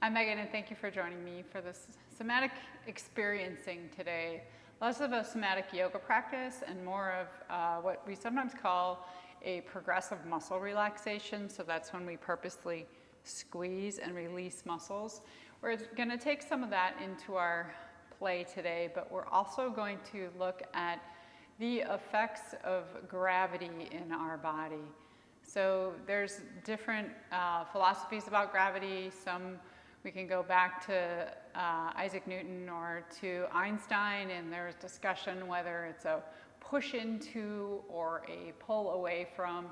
I'm Megan, and thank you for joining me for this somatic experiencing today. Less of a somatic yoga practice and more of what we sometimes call a progressive muscle relaxation. So that's when we purposely squeeze and release muscles. We're going to take some of that into our play today, but we're also going to look at the effects of gravity in our body. So there's different philosophies about gravity. Some we can go back to Isaac Newton or to Einstein, and there's discussion whether it's a push into or a pull away from.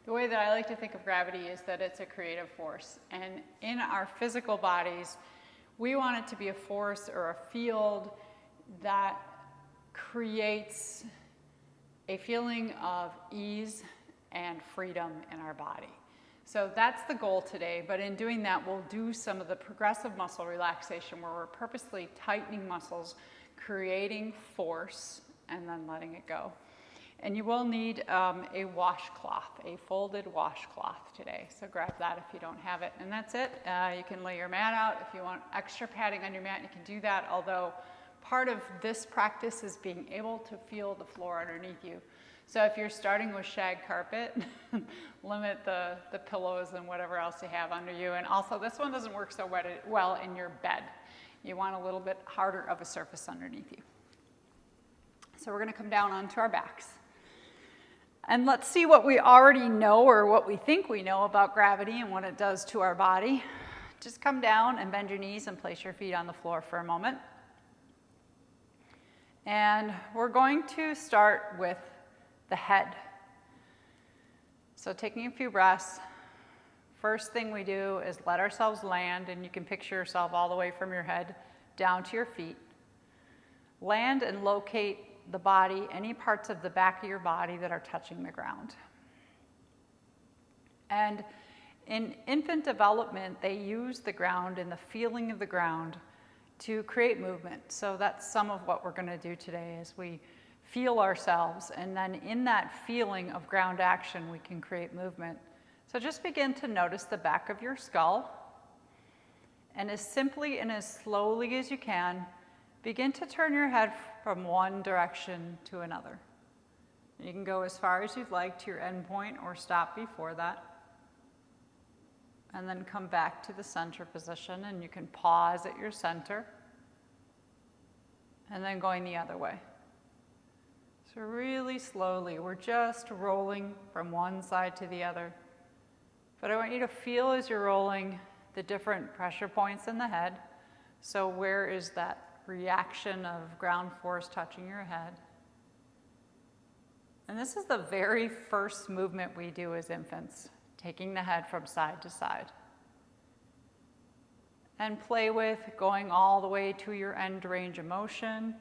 The way that I like to think of gravity is that it's a creative force. And in our physical bodies, we want it to be a force or a field that creates a feeling of ease and freedom in our body. So that's the goal today, but in doing that, we'll do some of the progressive muscle relaxation where we're purposely tightening muscles, creating force, and then letting it go. And you will need a washcloth, a folded washcloth today. So grab that if you don't have it. And that's it. You can lay your mat out. If you want extra padding on your mat, you can do that, although part of this practice is being able to feel the floor underneath you. So if you're starting with shag carpet, limit the pillows and whatever else you have under you. And also, this one doesn't work so well in your bed. You want a little bit harder of a surface underneath you. So we're going to come down onto our backs. And let's see what we already know or what we think we know about gravity and what it does to our body. Just come down and bend your knees and place your feet on the floor for a moment. And we're going to start with the head. So taking a few breaths, first thing we do is let ourselves land, and you can picture yourself all the way from your head down to your feet. Land and locate the body, any parts of the back of your body that are touching the ground. And in infant development, they use the ground and the feeling of the ground to create movement. So that's some of what we're going to do today as we feel ourselves, and then in that feeling of ground action, we can create movement. So just begin to notice the back of your skull, and as simply and as slowly as you can, begin to turn your head from one direction to another. You can go as far as you'd like to your end point or stop before that. And then come back to the center position, and you can pause at your center, and then going the other way. So really slowly, we're just rolling from one side to the other. But I want you to feel as you're rolling the different pressure points in the head. So where is that reaction of ground force touching your head? And this is the very first movement we do as infants, taking the head from side to side. And play with going all the way to your end range of motion.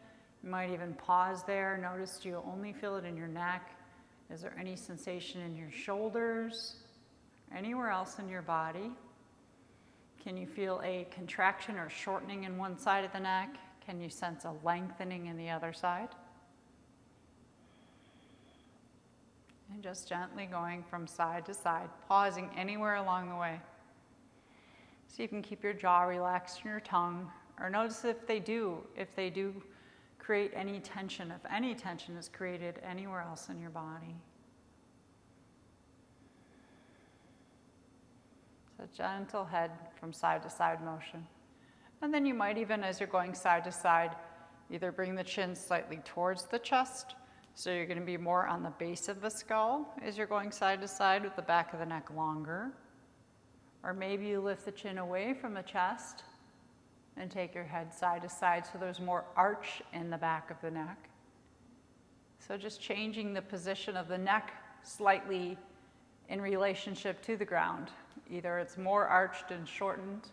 You might even pause there. Notice you only feel it in your neck. Is there any sensation in your shoulders? Anywhere else in your body? Can you feel a contraction or shortening in one side of the neck? Can you sense a lengthening in the other side? And just gently going from side to side, pausing anywhere along the way. See if you can keep your jaw relaxed and your tongue, or notice if they do create any tension, if any tension is created anywhere else in your body. So gentle head from side to side motion. And then you might even, as you're going side to side, either bring the chin slightly towards the chest, so you're going to be more on the base of the skull as you're going side to side with the back of the neck longer. Or maybe you lift the chin away from the chest and take your head side to side so there's more arch in the back of the neck. So just changing the position of the neck slightly in relationship to the ground. Either it's more arched and shortened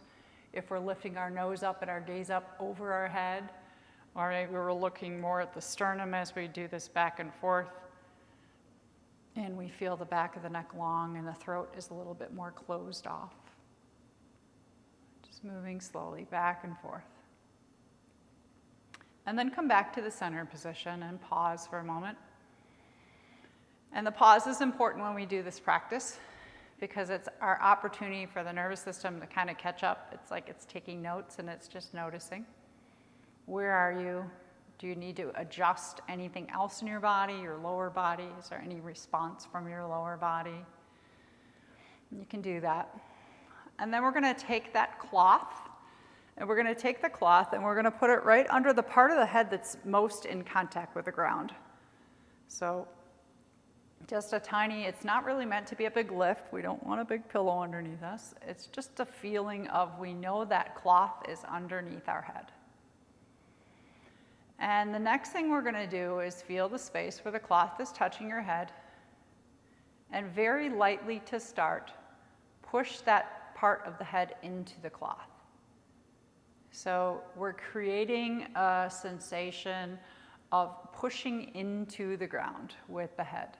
if we're lifting our nose up and our gaze up over our head, or maybe we're looking more at the sternum as we do this back and forth. And we feel the back of the neck long and the throat is a little bit more closed off. Just moving slowly back and forth. And then come back to the center position and pause for a moment. And the pause is important when we do this practice because it's our opportunity for the nervous system to kind of catch up. It's like it's taking notes and it's just noticing. Where are you? Do you need to adjust anything else in your body, your lower body? Is there any response from your lower body? You can do that. And then we're going to take that cloth, and we're going to take the cloth and we're going to put it right under the part of the head that's most in contact with the ground. So just a tiny, it's not really meant to be a big lift. We don't want a big pillow underneath us. It's just a feeling of we know that cloth is underneath our head. And the next thing we're going to do is feel the space where the cloth is touching your head. And very lightly to start, push that part of the head into the cloth. So we're creating a sensation of pushing into the ground with the head.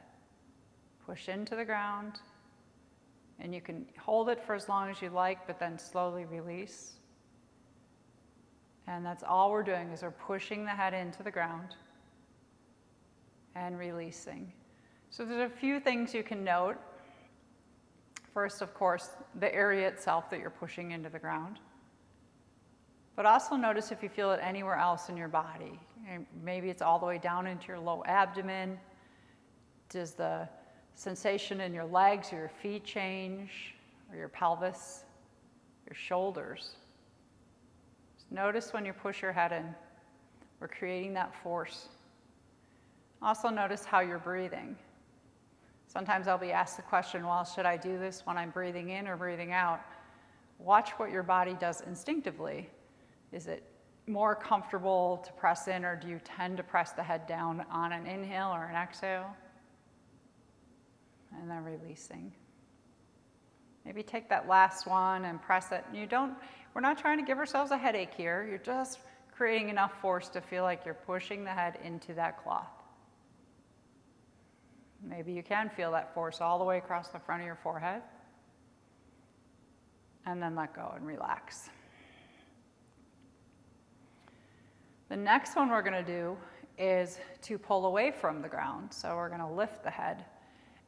Push into the ground, and you can hold it for as long as you like, but then slowly release. And that's all we're doing, is we're pushing the head into the ground and releasing. So there's a few things you can note. First, of course, the area itself that you're pushing into the ground. But also notice if you feel it anywhere else in your body. Maybe it's all the way down into your low abdomen. Does the sensation in your legs or your feet change, or your pelvis, your shoulders? Just notice when you push your head in, we're creating that force. Also notice how you're breathing. Sometimes I'll be asked the question, well, should I do this when I'm breathing in or breathing out? Watch what your body does instinctively. Is it more comfortable to press in, or do you tend to press the head down on an inhale or an exhale? And then releasing. Maybe take that last one and press it. We're not trying to give ourselves a headache here. You're just creating enough force to feel like you're pushing the head into that cloth. Maybe you can feel that force all the way across the front of your forehead. And then let go and relax. The next one we're going to do is to pull away from the ground. So we're going to lift the head.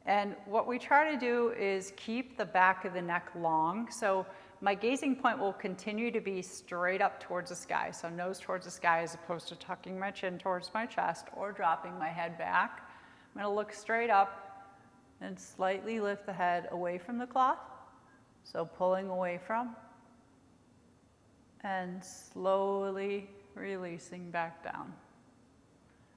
And what we try to do is keep the back of the neck long. So my gazing point will continue to be straight up towards the sky. So nose towards the sky, as opposed to tucking my chin towards my chest or dropping my head back. I'm going to look straight up and slightly lift the head away from the cloth. So pulling away from, and slowly releasing back down.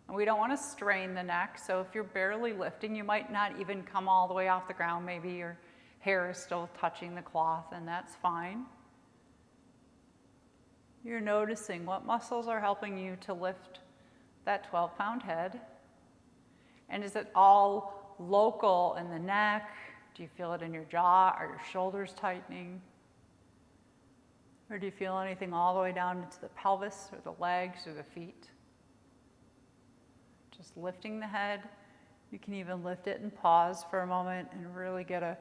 And we don't want to strain the neck, so if you're barely lifting, you might not even come all the way off the ground. Maybe your hair is still touching the cloth, and that's fine. You're noticing what muscles are helping you to lift that 12-pound head. And is it all local in the neck? Do you feel it in your jaw? Are your shoulders tightening? Or do you feel anything all the way down into the pelvis or the legs or the feet? Just lifting the head. You can even lift it and pause for a moment and really get a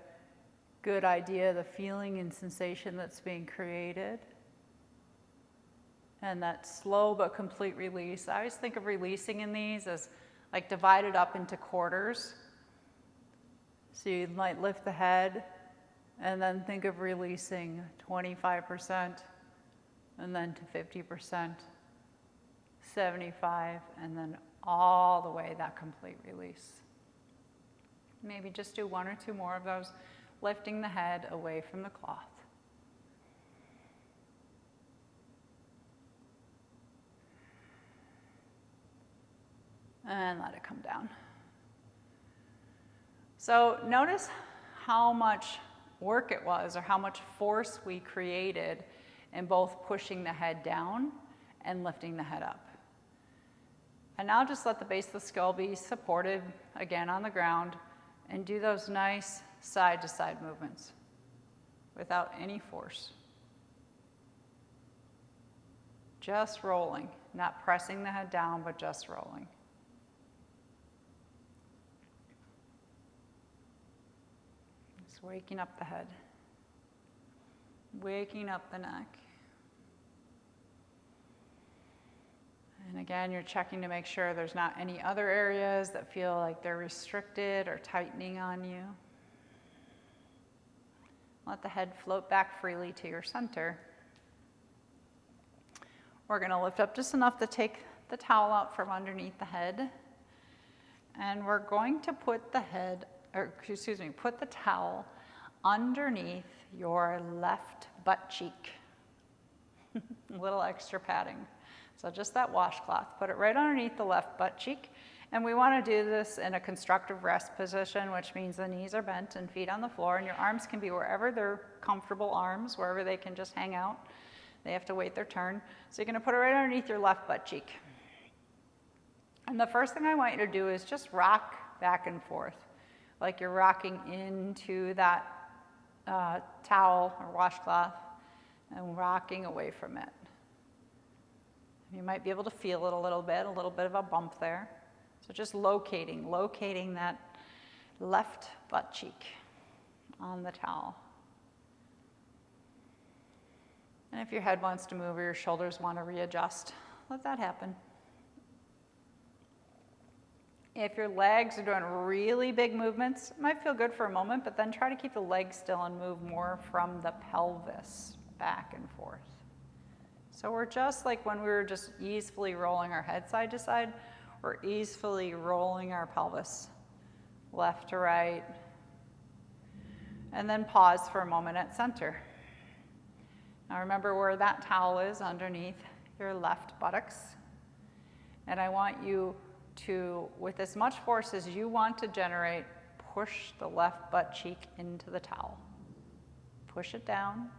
good idea of the feeling and sensation that's being created. And that slow but complete release. I always think of releasing in these as like divided up into quarters. So you might lift the head and then think of releasing 25% and then to 50%, 75%, and then all the way that complete release. Maybe just do one or two more of those, lifting the head away from the cloth. And let it come down. So notice how much work it was, or how much force we created in both pushing the head down and lifting the head up. And now just let the base of the skull be supported again on the ground, and do those nice side-to-side movements without any force. Just rolling, not pressing the head down, but just rolling. Just waking up the head, waking up the neck. And again, you're checking to make sure there's not any other areas that feel like they're restricted or tightening on you. Let the head float back freely to your center. We're going to lift up just enough to take the towel out from underneath the head. And we're going to put the put the towel underneath your left butt cheek. A little extra padding. So just that washcloth, put it right underneath the left butt cheek. And we want to do this in a constructive rest position, which means the knees are bent and feet on the floor, and your arms can be wherever they're comfortable arms, wherever they can just hang out. They have to wait their turn. So you're going to put it right underneath your left butt cheek. And the first thing I want you to do is just rock back and forth, like you're rocking into that towel or washcloth and rocking away from it. You might be able to feel it a little bit of a bump there. So just locating that left butt cheek on the towel. And if your head wants to move or your shoulders want to readjust, let that happen. If your legs are doing really big movements, it might feel good for a moment, but then try to keep the legs still and move more from the pelvis back and forth. So we're just like when we were just easily rolling our head side to side, we're easily rolling our pelvis left to right. And then pause for a moment at center. Now remember where that towel is underneath your left buttocks. And I want you to, with as much force as you want to generate, push the left butt cheek into the towel. Push it down.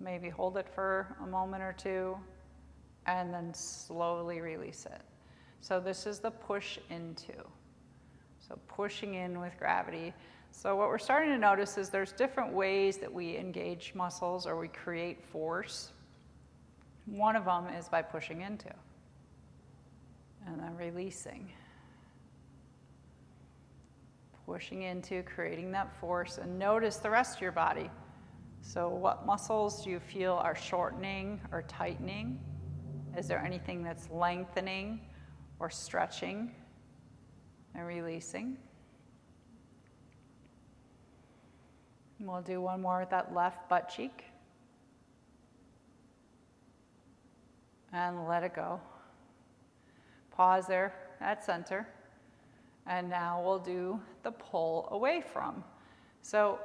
Maybe hold it for a moment or two, and then slowly release it. So this is the push into. So pushing in with gravity. So what we're starting to notice is there's different ways that we engage muscles or we create force. One of them is by pushing into and then releasing. Pushing into, creating that force, and notice the rest of your body. So what muscles do you feel are shortening or tightening? Is there anything that's lengthening or stretching and releasing? And we'll do one more with that left butt cheek. And let it go. Pause there at center. And now we'll do the pull away from. So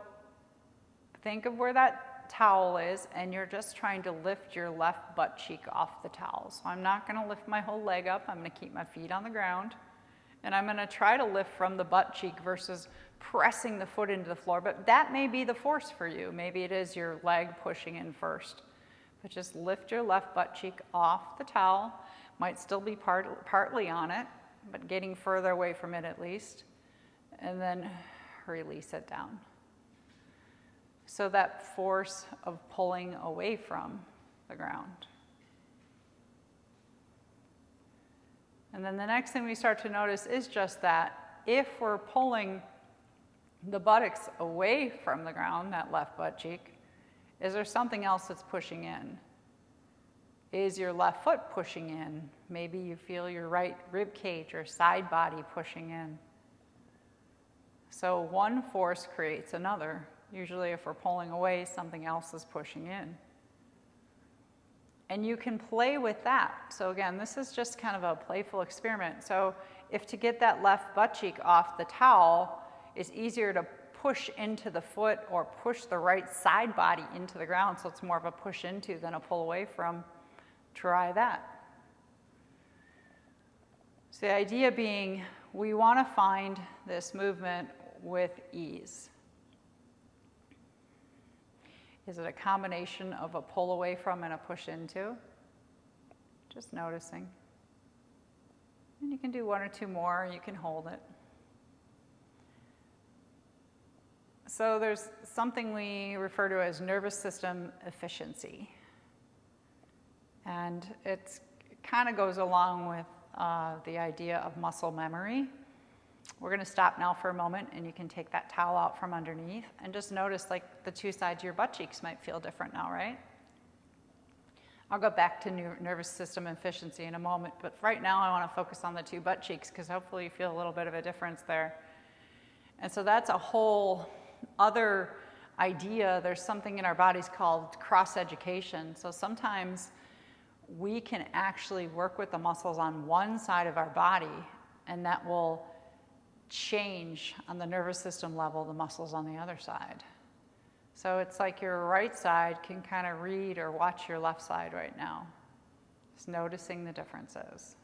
think of where that towel is, and you're just trying to lift your left butt cheek off the towel. So I'm not going to lift my whole leg up. I'm going to keep my feet on the ground. And I'm going to try to lift from the butt cheek versus pressing the foot into the floor. But that may be the force for you. Maybe it is your leg pushing in first. But just lift your left butt cheek off the towel. Might still be partly on it, but getting further away from it at least. And then release it down. So that force of pulling away from the ground. And then the next thing we start to notice is just that if we're pulling the buttocks away from the ground, that left butt cheek, is there something else that's pushing in? Is your left foot pushing in? Maybe you feel your right rib cage or side body pushing in. So one force creates another. Usually if we're pulling away, something else is pushing in. And you can play with that. So again, this is just kind of a playful experiment. So if to get that left butt cheek off the towel, it's easier to push into the foot or push the right side body into the ground, so it's more of a push into than a pull away from, try that. So the idea being, we want to find this movement with ease. Is it a combination of a pull away from and a push into? Just noticing. And you can do one or two more, you can hold it. So there's something we refer to as nervous system efficiency. And it kind of goes along with the idea of muscle memory. We're going to stop now for a moment, and you can take that towel out from underneath and just notice like the two sides of your butt cheeks might feel different now, right? I'll go back to nervous system efficiency in a moment, but right now I want to focus on the two butt cheeks because hopefully you feel a little bit of a difference there. And so that's a whole other idea, there's something in our bodies called cross-education. So sometimes we can actually work with the muscles on one side of our body, and that will change on the nervous system level the muscles on the other side. So it's like your right side can kind of read or watch your left side right now. Just noticing the differences.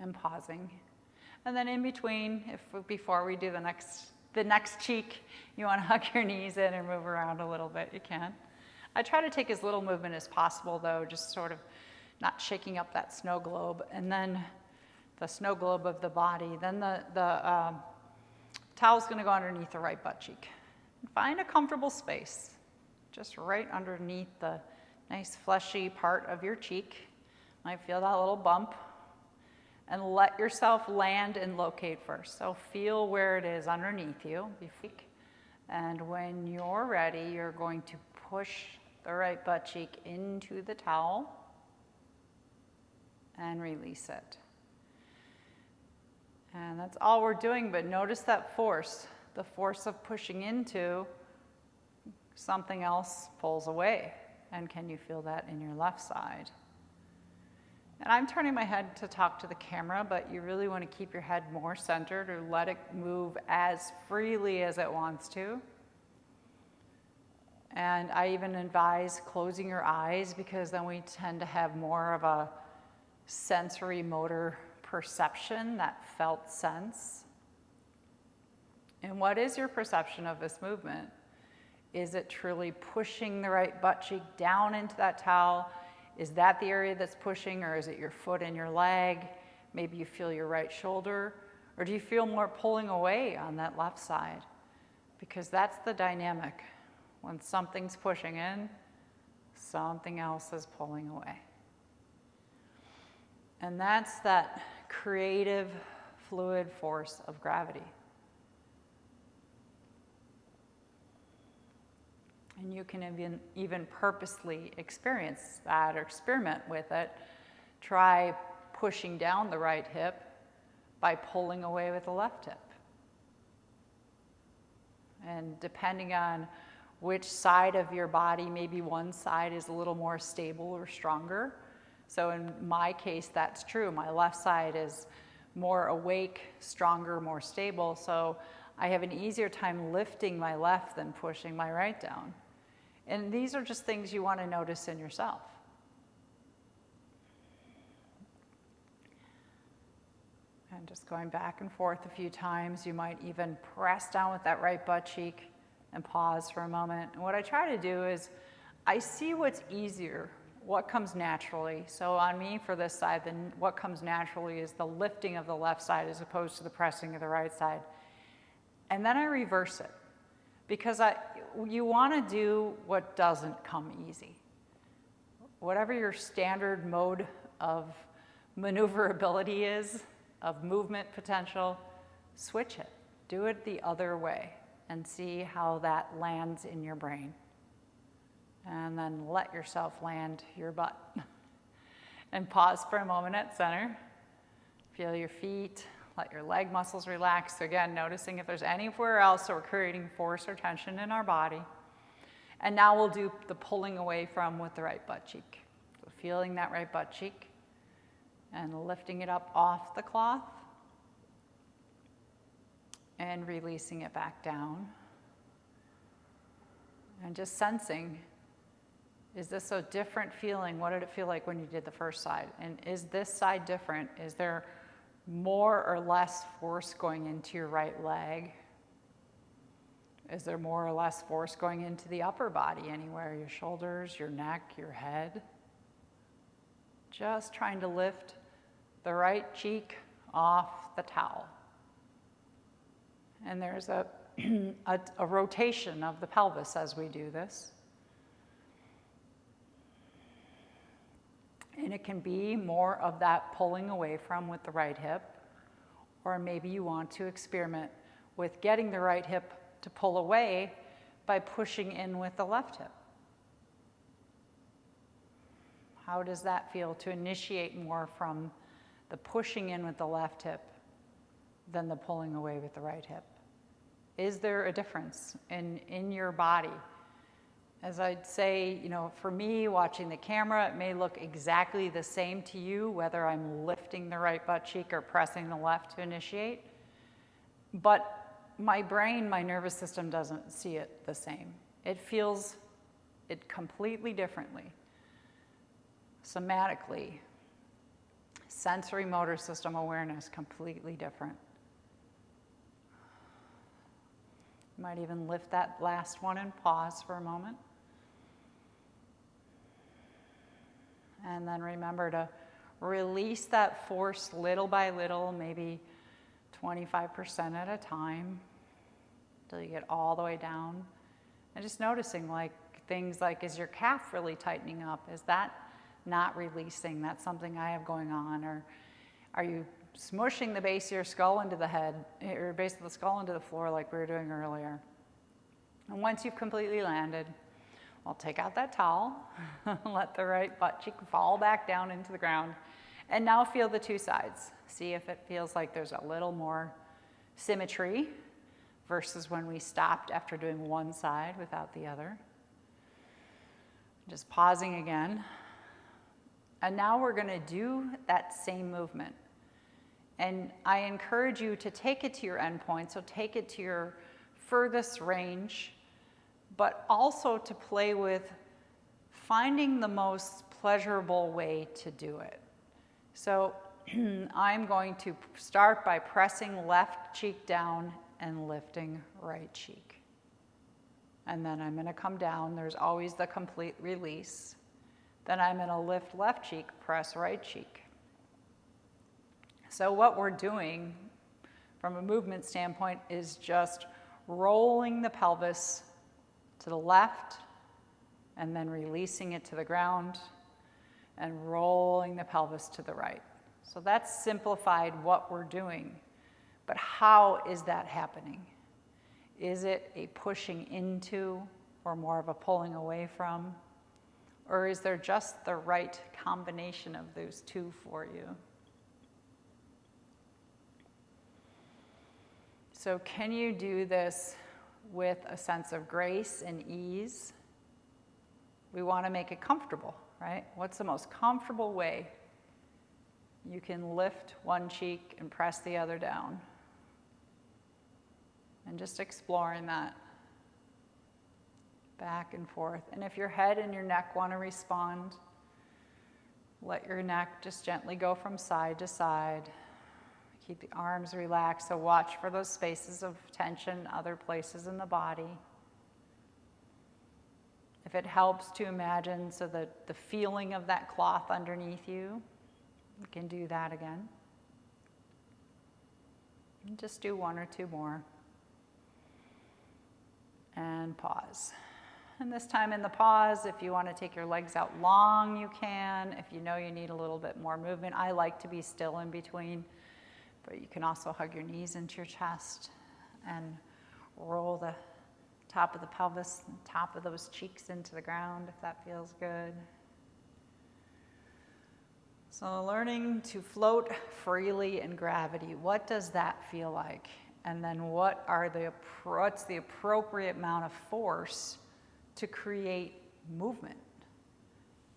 And pausing. And then in between, before we do the next cheek, you want to hug your knees in and move around a little bit, you can. I try to take as little movement as possible though, just sort of not shaking up that snow globe. And then the snow globe of the body. Then the towel's going to go underneath the right butt cheek. Find a comfortable space, just right underneath the nice fleshy part of your cheek. Might feel that little bump. And let yourself land and locate first. So feel where it is underneath you. And when you're ready, you're going to push the right butt cheek into the towel and release it. And that's all we're doing, but notice that force, the force of pushing into something else pulls away. And can you feel that in your left side? And I'm turning my head to talk to the camera, but you really want to keep your head more centered or let it move as freely as it wants to. And I even advise closing your eyes because then we tend to have more of a sensory motor perception, that felt sense. And what is your perception of this movement? Is it truly pushing the right butt cheek down into that towel? Is that the area that's pushing, or is it your foot and your leg? Maybe you feel your right shoulder, or do you feel more pulling away on that left side? Because that's the dynamic. When something's pushing in, something else is pulling away. And that's that creative, fluid force of gravity. And you can even purposely experience that or experiment with it. Try pushing down the right hip by pulling away with the left hip. And depending on which side of your body, maybe one side is a little more stable or stronger. So in my case, that's true. My left side is more awake, stronger, more stable. So I have an easier time lifting my left than pushing my right down. And these are just things you want to notice in yourself. And just going back and forth a few times, you might even press down with that right butt cheek and pause for a moment. And what I try to do is I see what's easier, what comes naturally. So on me for this side, then what comes naturally is the lifting of the left side as opposed to the pressing of the right side. And then I reverse it. Because you want to do what doesn't come easy. Whatever your standard mode of maneuverability is, of movement potential, switch it. Do it the other way and see how that lands in your brain. And then let yourself land your butt. And pause for a moment at center. Feel your feet. Let your leg muscles relax. So again, noticing if there's anywhere else that we're creating force or tension in our body. And now we'll do the pulling away from with the right butt cheek. So feeling that right butt cheek and lifting it up off the cloth and releasing it back down. And just sensing, is this a different feeling? What did it feel like when you did the first side? And is this side different? Is there more or less force going into your right leg? Is there more or less force going into the upper body anywhere? Your shoulders, your neck, your head? Just trying to lift the right cheek off the towel. And there's a rotation of the pelvis as we do this. And it can be more of that pulling away from with the right hip, or maybe you want to experiment with getting the right hip to pull away by pushing in with the left hip. How does that feel to initiate more from the pushing in with the left hip than the pulling away with the right hip? Is there a difference in your body? As I'd say, for me, watching the camera, it may look exactly the same to you, whether I'm lifting the right butt cheek or pressing the left to initiate. But my brain, my nervous system doesn't see it the same. It feels it completely differently. Somatically, sensory motor system awareness, completely different. You might even lift that last one and pause for a moment. And then remember to release that force little by little, maybe 25% at a time, until you get all the way down. And just noticing things like, is your calf really tightening up? Is that not releasing? That's something I have going on. Or are you smushing the base of your skull into the head, or base of the skull into the floor like we were doing earlier? And once you've completely landed, I'll take out that towel, let the right butt cheek fall back down into the ground, and now feel the two sides. See if it feels like there's a little more symmetry versus when we stopped after doing one side without the other. Just pausing again. And now we're going to do that same movement. And I encourage you to take it to your endpoint, so take it to your furthest range, but also to play with finding the most pleasurable way to do it. So I'm going to start by pressing left cheek down and lifting right cheek. And then I'm going to come down. There's always the complete release. Then I'm going to lift left cheek, press right cheek. So what we're doing from a movement standpoint is just rolling the pelvis to the left and then releasing it to the ground and rolling the pelvis to the right. So that's simplified what we're doing. But how is that happening? Is it a pushing into or more of a pulling away from? Or is there just the right combination of those two for you? So can you do this with a sense of grace and ease? We want to make it comfortable, right? What's the most comfortable way you can lift one cheek and press the other down? And just exploring that back and forth. And if your head and your neck want to respond, let your neck just gently go from side to side. Keep the arms relaxed, so watch for those spaces of tension, other places in the body. If it helps to imagine so that the feeling of that cloth underneath you, you can do that again. And just do one or two more. And pause. And this time in the pause, if you want to take your legs out long, you can. If you know you need a little bit more movement, I like to be still in between. But you can also hug your knees into your chest and roll the top of the pelvis, and top of those cheeks into the ground if that feels good. So learning to float freely in gravity, what does that feel like? And then what's the appropriate amount of force to create movement,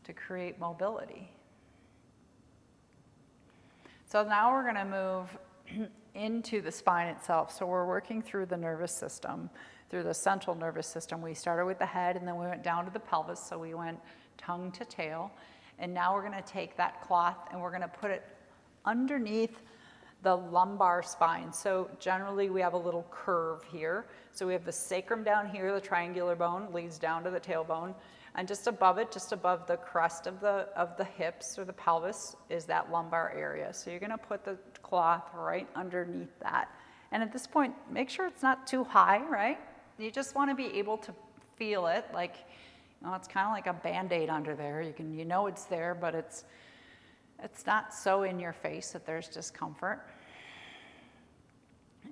to create mobility? So now we're going to move into the spine itself. So we're working through the nervous system, through the central nervous system. We started with the head and then we went down to the pelvis. So we went tongue to tail. And now we're going to take that cloth and we're going to put it underneath the lumbar spine. So generally we have a little curve here. So we have the sacrum down here, the triangular bone leads down to the tailbone. And just above it, just above the crest of the hips or the pelvis is that lumbar area. So you're going to put the cloth right underneath that. And at this point, make sure it's not too high, right? You just want to be able to feel it, like, it's kind of like a Band-Aid under there. You know it's there, but it's not so in your face that there's discomfort.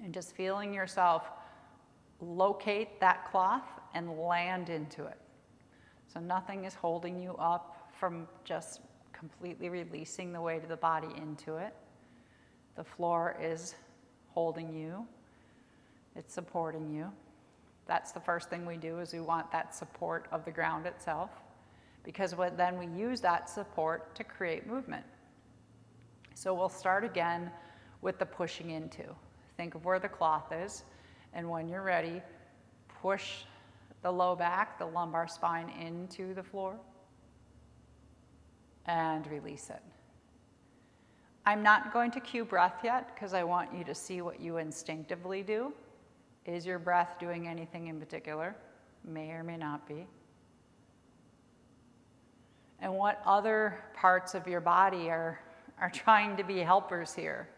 And just feeling yourself locate that cloth and land into it. So nothing is holding you up from just completely releasing the weight of the body into it. The floor is holding you. It's supporting you. That's the first thing we do, is we want that support of the ground itself, because then we use that support to create movement. So we'll start again with the pushing into. Think of where the cloth is, and when you're ready, push the low back, the lumbar spine into the floor, and release it. I'm not going to cue breath yet, because I want you to see what you instinctively do. Is your breath doing anything in particular? May or may not be. And what other parts of your body are trying to be helpers here?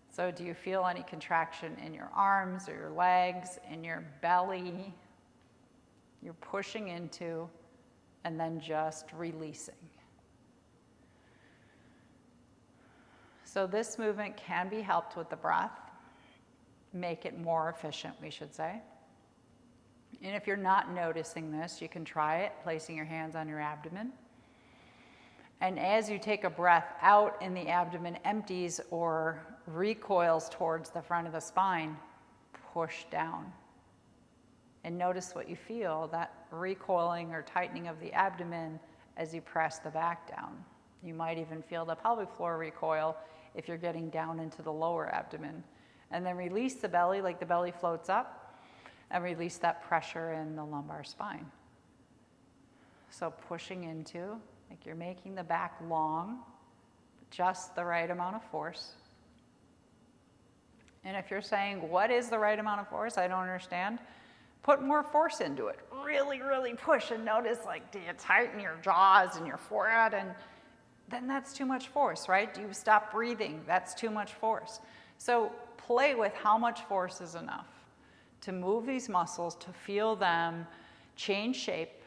So do you feel any contraction in your arms or your legs, in your belly? You're pushing into and then just releasing. So this movement can be helped with the breath. Make it more efficient, we should say. And if you're not noticing this, you can try it, placing your hands on your abdomen. And as you take a breath out and the abdomen empties or recoils towards the front of the spine, push down. And notice what you feel, that recoiling or tightening of the abdomen as you press the back down. You might even feel the pelvic floor recoil if you're getting down into the lower abdomen. And then release the belly like the belly floats up, and release that pressure in the lumbar spine. So pushing into, like you're making the back long, just the right amount of force. And if you're saying, what is the right amount of force? I don't understand. Put more force into it. Really, really push, and notice, like, do you tighten your jaws and your forehead? And then that's too much force, right? Do you stop breathing? That's too much force. So play with how much force is enough to move these muscles, to feel them change shape,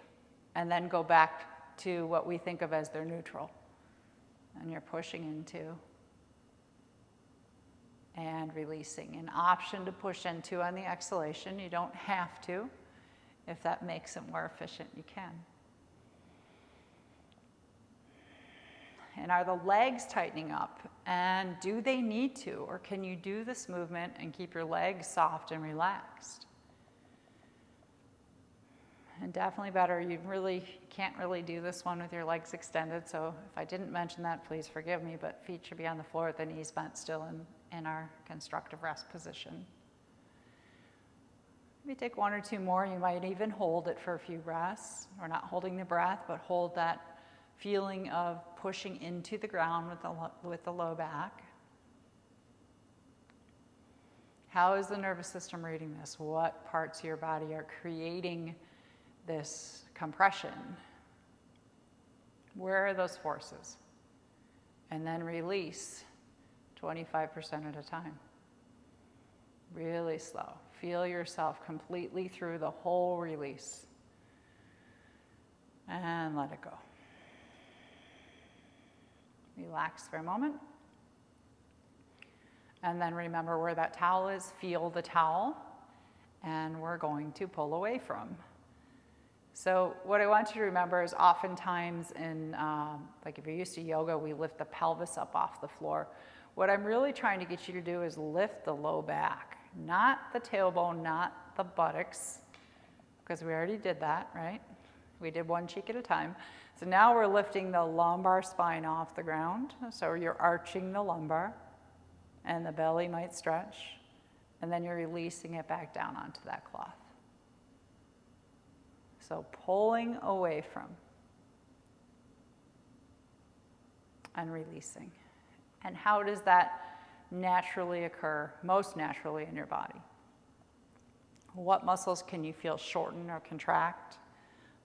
and then go back to what we think of as their neutral. And you're pushing into and releasing. An option to push into on the exhalation. You don't have to. If that makes it more efficient, you can. And are the legs tightening up? And do they need to? Or can you do this movement and keep your legs soft and relaxed? And definitely better, you can't really do this one with your legs extended. So if I didn't mention that, please forgive me. But feet should be on the floor with the knees bent still in our constructive rest position. Maybe take one or two more. You might even hold it for a few breaths. We're not holding the breath, but hold that feeling of pushing into the ground with the low back. How is the nervous system reading this? What parts of your body are creating this compression? Where are those forces? And then release 25% at a time. Really slow. Feel yourself completely through the whole release. And let it go. Relax for a moment. And then remember where that towel is. Feel the towel. And we're going to pull away from. So what I want you to remember is oftentimes like if you're used to yoga, we lift the pelvis up off the floor. What I'm really trying to get you to do is lift the low back, not the tailbone, not the buttocks, because we already did that, right? We did one cheek at a time. So now we're lifting the lumbar spine off the ground. So you're arching the lumbar, and the belly might stretch, and then you're releasing it back down onto that cloth. So pulling away from and releasing. And how does that naturally occur, most naturally in your body? What muscles can you feel shorten or contract?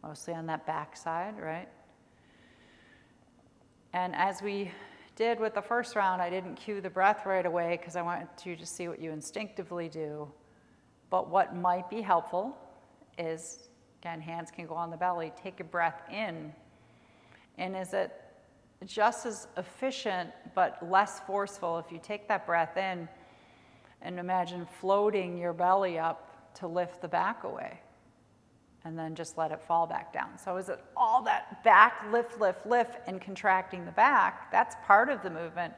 Mostly on that back side, right? And as we did with the first round, I didn't cue the breath right away because I wanted you to see what you instinctively do. But what might be helpful is, again, hands can go on the belly, take a breath in. And is it just as efficient but less forceful if you take that breath in and imagine floating your belly up to lift the back away? And then just let it fall back down. So is it all that back lift, lift, lift, and contracting the back? That's part of the movement.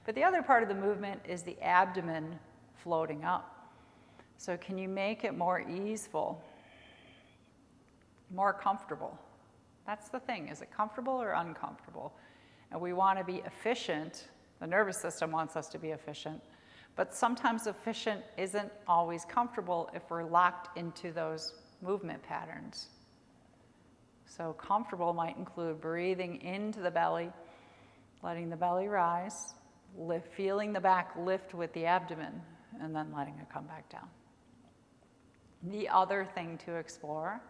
But the other part of the movement is the abdomen floating up. So can you make it more easeful, more comfortable? That's the thing. Is it comfortable or uncomfortable? And we want to be efficient. The nervous system wants us to be efficient. But sometimes efficient isn't always comfortable if we're locked into those movement patterns. So comfortable might include breathing into the belly, letting the belly rise, feeling the back lift with the abdomen, and then letting it come back down. The other thing to explore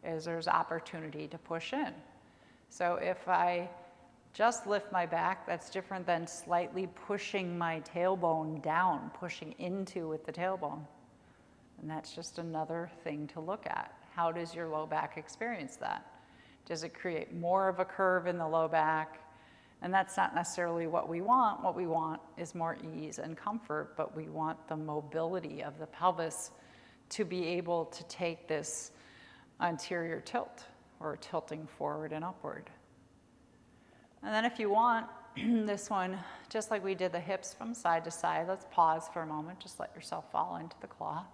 is there's opportunity to push in. So if I just lift my back, that's different than slightly pushing my tailbone down, pushing into with the tailbone. And that's just another thing to look at. How does your low back experience that? Does it create more of a curve in the low back? And that's not necessarily what we want. What we want is more ease and comfort, but we want the mobility of the pelvis to be able to take this anterior tilt, or tilting forward and upward. And then if you want, this one, just like we did the hips from side to side, let's pause for a moment, just let yourself fall into the cloth.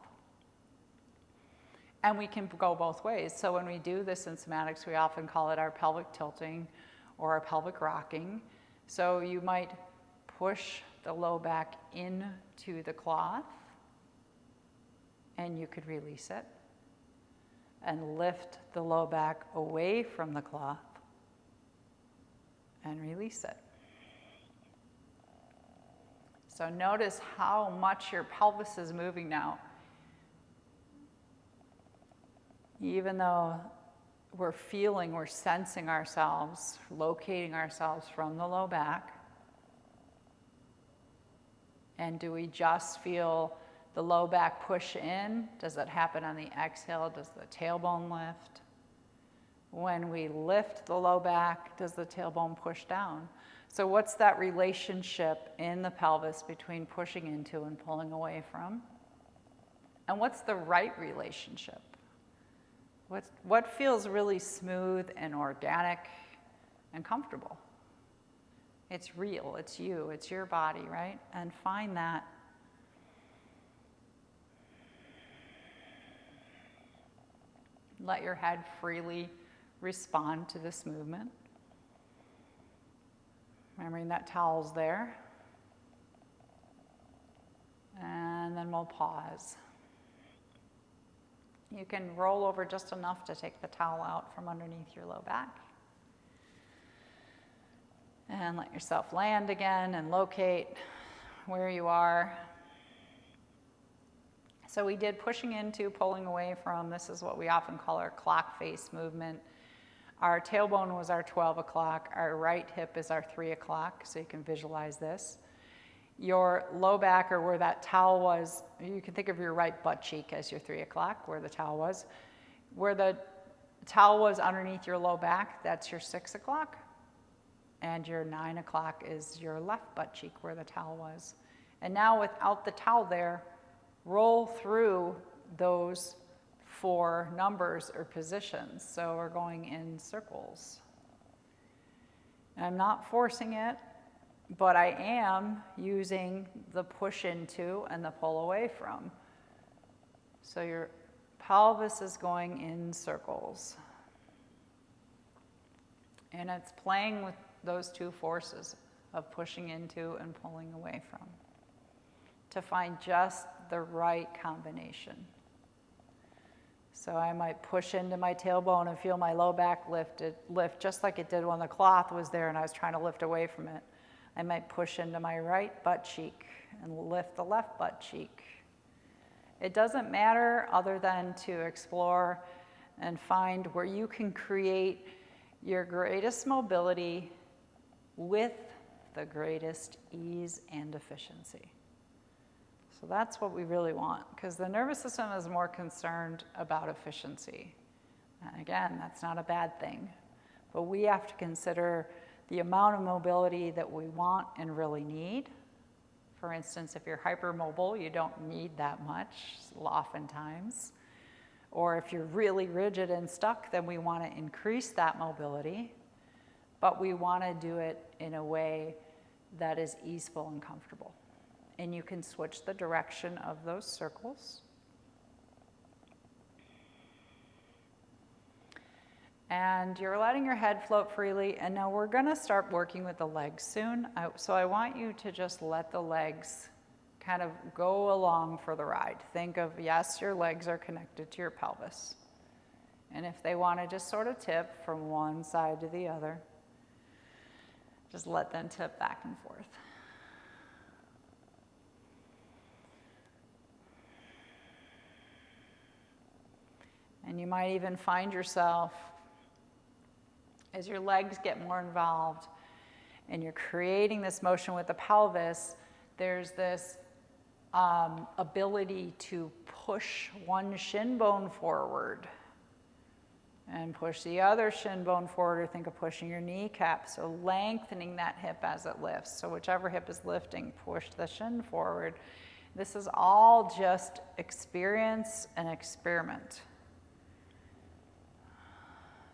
And we can go both ways. So when we do this in somatics, we often call it our pelvic tilting or our pelvic rocking. So you might push the low back into the cloth, and you could release it, and lift the low back away from the cloth and release it. So notice how much your pelvis is moving now. Even though we're sensing ourselves, locating ourselves from the low back. And do we just feel the low back push in? Does that happen on the exhale? Does the tailbone lift? When we lift the low back, does the tailbone push down? So what's that relationship in the pelvis between pushing into and pulling away from? And what's the right relationship? What feels really smooth and organic and comfortable? It's real, it's you, it's your body, right? And find that. Let your head freely respond to this movement. Remembering that towel's there. And then we'll pause. You can roll over just enough to take the towel out from underneath your low back. And let yourself land again and locate where you are. So we did pushing into, pulling away from. This is what we often call our clock face movement. Our tailbone was our 12 o'clock. Our right hip is our 3 o'clock, so you can visualize this. Your low back, or where that towel was, you can think of your right butt cheek as your 3 o'clock, where the towel was. Where the towel was underneath your low back, that's your 6 o'clock. And your 9 o'clock is your left butt cheek, where the towel was. And now without the towel there, roll through those 4 numbers or positions. So we're going in circles. And I'm not forcing it, but I am using the push into and the pull away from. So your pelvis is going in circles. And it's playing with those 2 forces of pushing into and pulling away from, to find just the right combination. So I might push into my tailbone and feel my low back lift just like it did when the cloth was there and I was trying to lift away from it. I might push into my right butt cheek and lift the left butt cheek. It doesn't matter other than to explore and find where you can create your greatest mobility with the greatest ease and efficiency. So that's what we really want, because the nervous system is more concerned about efficiency. And again, that's not a bad thing. But we have to consider the amount of mobility that we want and really need. For instance, if you're hypermobile, you don't need that much, oftentimes. Or if you're really rigid and stuck, then we want to increase that mobility. But we want to do it in a way that is easeful and comfortable. And you can switch the direction of those circles. And you're letting your head float freely. And now we're going to start working with the legs soon. So I want you to just let the legs kind of go along for the ride. Think of, yes, your legs are connected to your pelvis. And if they want to just sort of tip from one side to the other, just let them tip back and forth. And you might even find yourself, as your legs get more involved and you're creating this motion with the pelvis, there's this ability to push one shin bone forward and push the other shin bone forward, or think of pushing your kneecap. So lengthening that hip as it lifts. So whichever hip is lifting, push the shin forward. This is all just experience and experiment.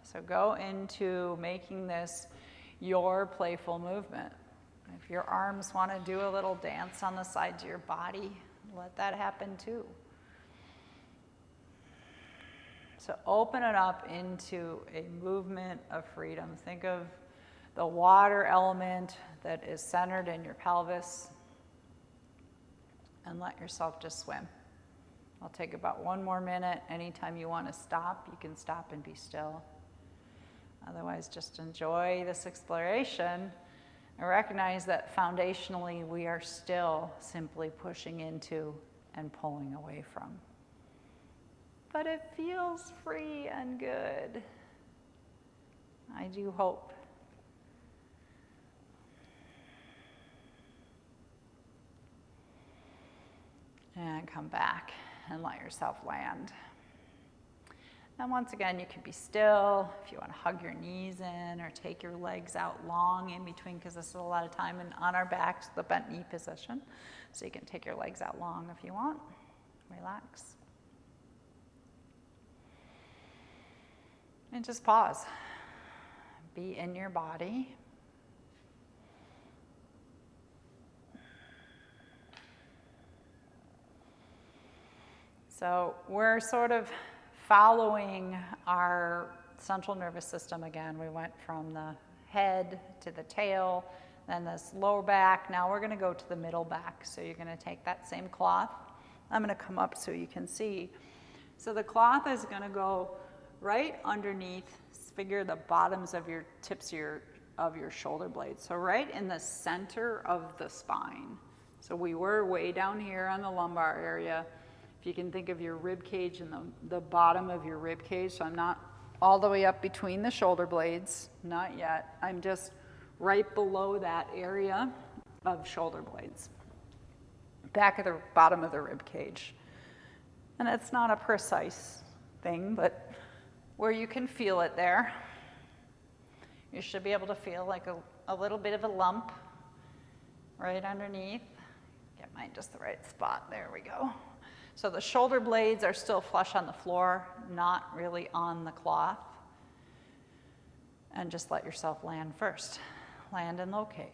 So go into making this your playful movement. If your arms want to do a little dance on the sides of your body, let that happen too. So open it up into a movement of freedom. Think of the water element that is centered in your pelvis, and let yourself just swim. I'll take about 1 more minute. Anytime you want to stop, you can stop and be still. Otherwise, just enjoy this exploration and recognize that foundationally we are still simply pushing into and pulling away from. But it feels free and good. I do hope. And come back and let yourself land. And once again, you can be still. If you want to hug your knees in or take your legs out long in between, because this is a lot of time on our backs, the bent knee position. So you can take your legs out long if you want. Relax. And just pause. Be in your body. So we're sort of following our central nervous system again. We went from the head to the tail, then this lower back. Now we're going to go to the middle back. So you're going to take that same cloth. I'm going to come up so you can see. So the cloth is going to go right underneath, figure the bottoms of your tips of your shoulder blades. So right in the center of the spine. So we were way down here on the lumbar area. If you can think of your rib cage and the bottom of your rib cage. So I'm not all the way up between the shoulder blades, not yet. I'm just right below that area of shoulder blades. Back of the bottom of the rib cage. And it's not a precise thing, but where you can feel it there. You should be able to feel like a little bit of a lump right underneath. Get mine just the right spot. There we go. So the shoulder blades are still flush on the floor, not really on the cloth. And just let yourself land first. Land and locate.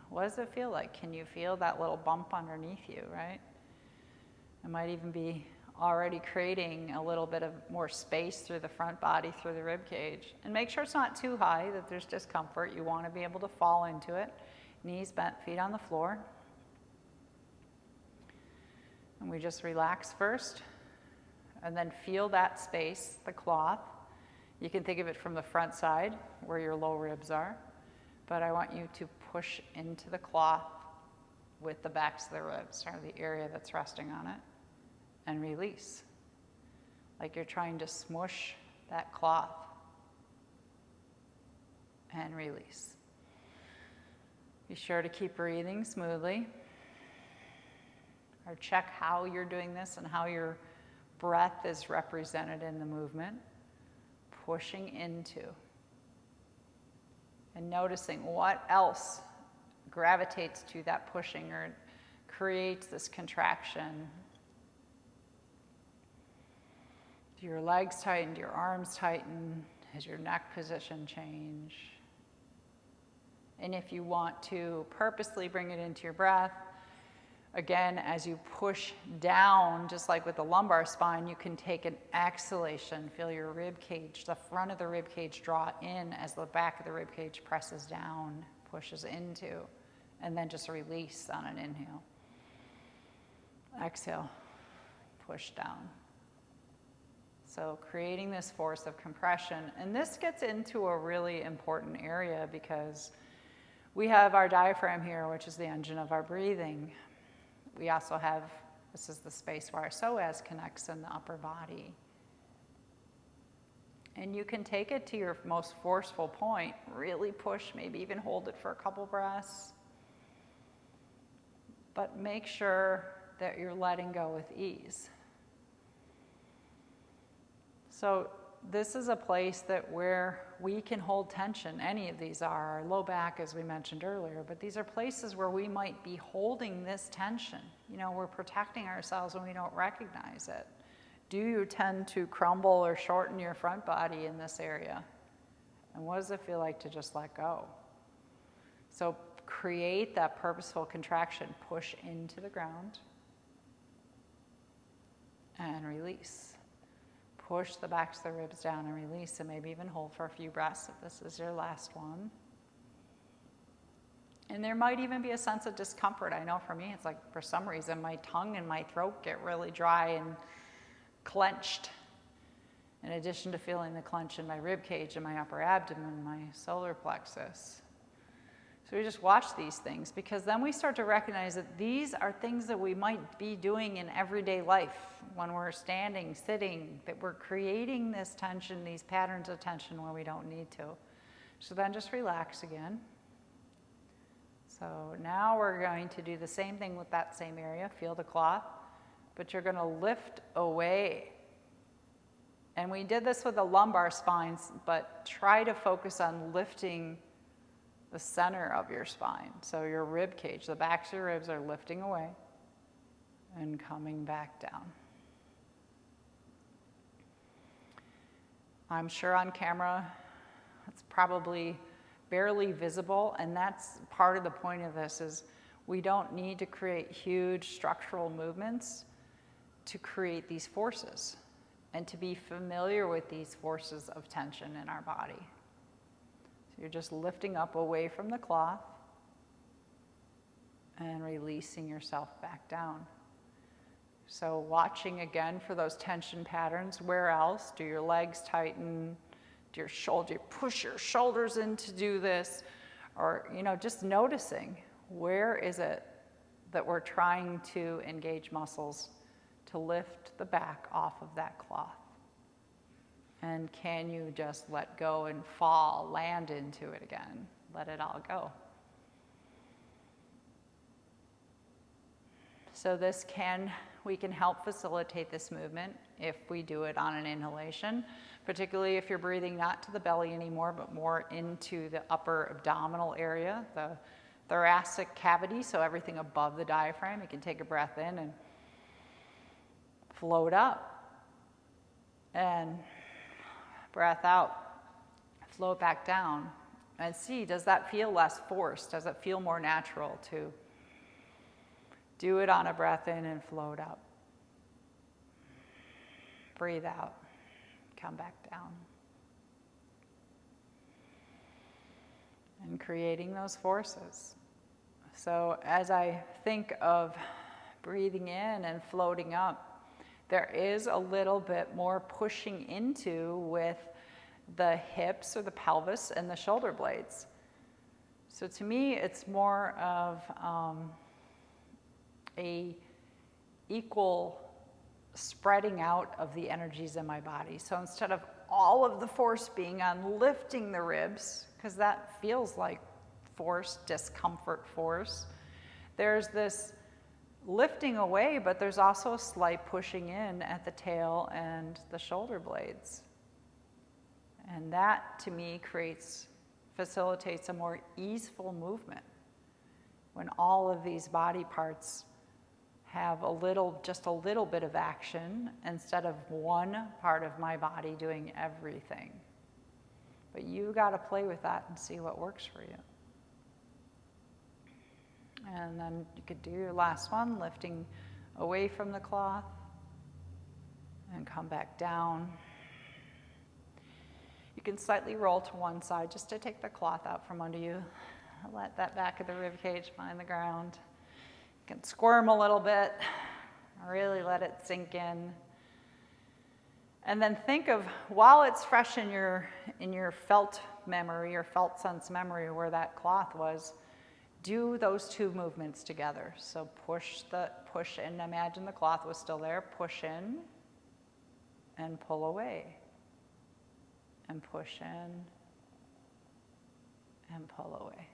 What does it feel like? Can you feel that little bump underneath you, right? It might even be already creating a little bit of more space through the front body, through the rib cage. And make sure it's not too high, that there's discomfort. You want to be able to fall into it. Knees bent, feet on the floor. And we just relax first, and then feel that space, the cloth. You can think of it from the front side, where your low ribs are. But I want you to push into the cloth with the backs of the ribs, or the area that's resting on it. And release, like you're trying to smush that cloth, and release. Be sure to keep breathing smoothly, or check how you're doing this and how your breath is represented in the movement. Pushing into, and noticing what else gravitates to that pushing or creates this contraction. Do your legs tighten? Do your arms tighten? Has your neck position change? And if you want to purposely bring it into your breath, Again, as you push down, just like with the lumbar spine, you can take an exhalation. Feel your rib cage, the front of the rib cage draw in as the back of the rib cage presses down, pushes into, and then just release on an inhale. Exhale, push down. So creating this force of compression. And this gets into a really important area because we have our diaphragm here, which is the engine of our breathing. We also have, this is the space where our psoas connects in the upper body. And you can take it to your most forceful point, really push, maybe even hold it for a couple breaths. But make sure that you're letting go with ease. So this is a place that where we can hold tension. Any of these are. Our low back, as we mentioned earlier, but these are places where we might be holding this tension. You know, we're protecting ourselves when we don't recognize it. Do you tend to crumble or shorten your front body in this area? And what does it feel like to just let go? So create that purposeful contraction. Push into the ground and release. Push the backs of the ribs down and release, and maybe even hold for a few breaths if this is your last one. And there might even be a sense of discomfort. I know for me, it's like for some reason my tongue and my throat get really dry and clenched. In addition to feeling the clench in my rib cage and my upper abdomen, my solar plexus. So we just watch these things, because then we start to recognize that these are things that we might be doing in everyday life when we're standing, sitting, that we're creating this tension, these patterns of tension where we don't need to. So then just relax again. So now we're going to do the same thing with that same area. Feel the cloth, but you're going to lift away. And we did this with the lumbar spines, but try to focus on lifting the center of your spine. So your rib cage, the backs of your ribs are lifting away and coming back down. I'm sure on camera it's probably barely visible, and that's part of the point of this is we don't need to create huge structural movements to create these forces and to be familiar with these forces of tension in our body. You're just lifting up away from the cloth and releasing yourself back down. So watching again for those tension patterns. Where else? Do your legs tighten? Do you push your shoulders in to do this? Or, just noticing, where is it that we're trying to engage muscles to lift the back off of that cloth? And can you just let go and fall, land into it again? Let it all go. So we can help facilitate this movement if we do it on an inhalation, particularly if you're breathing not to the belly anymore, but more into the upper abdominal area, the thoracic cavity, so everything above the diaphragm. You can take a breath in and float up. And breath out, float back down, and see, does that feel less forced? Does it feel more natural to do it on a breath in and float up? Breathe out, come back down. And creating those forces. So as I think of breathing in and floating up, there is a little bit more pushing into with the hips or the pelvis and the shoulder blades. So to me, it's more of a equal spreading out of the energies in my body. So instead of all of the force being on lifting the ribs, because that feels like force, discomfort force, there's this lifting away, but there's also a slight pushing in at the tail and the shoulder blades. And that, to me, facilitates a more easeful movement when all of these body parts have just a little bit of action instead of one part of my body doing everything. But you got to play with that and see what works for you. And then you could do your last one, lifting away from the cloth and come back down. You can slightly roll to one side just to take the cloth out from under you. Let that back of the rib cage find the ground. You can squirm a little bit, really let it sink in. And then think of, while it's fresh in your felt memory or felt sense memory where that cloth was, do those two movements together. So push in, imagine the cloth was still there, push in and pull away. And push in and pull away.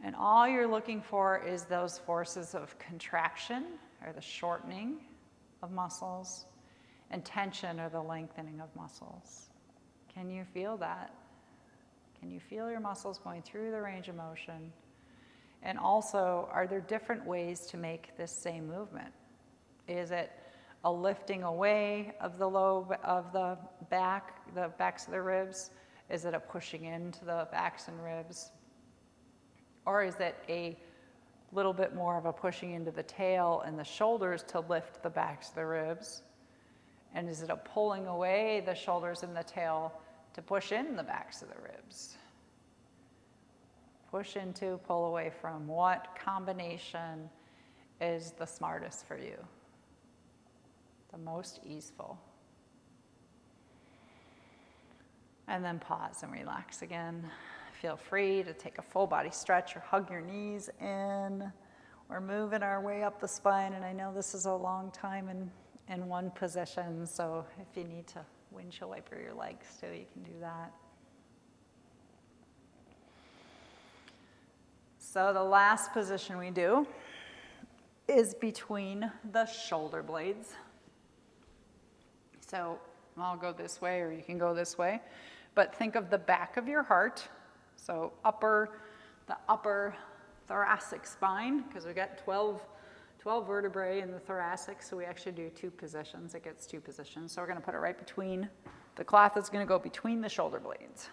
And all you're looking for is those forces of contraction or the shortening of muscles and tension or the lengthening of muscles. Can you feel that? Can you feel your muscles going through the range of motion? And also, are there different ways to make this same movement? Is it a lifting away of the lobe of the backs of the ribs? Is it a pushing into the backs and ribs? Or is it a little bit more of a pushing into the tail and the shoulders to lift the backs of the ribs? And is it a pulling away the shoulders and the tail to push in the backs of the ribs? Push into, pull away from. What combination is the smartest for you? The most easeful. And then pause and relax again. Feel free to take a full body stretch or hug your knees in. We're moving our way up the spine, and I know this is a long time in one position, so if you need to windshield wiper your legs too, you can do that. So the last position we do is between the shoulder blades. So I'll go this way or you can go this way, but think of the back of your heart. So the upper thoracic spine, because we got 12 vertebrae in the thoracic, so we actually do two positions. It gets two positions. So we're going to put it right between, the cloth is going to go between the shoulder blades.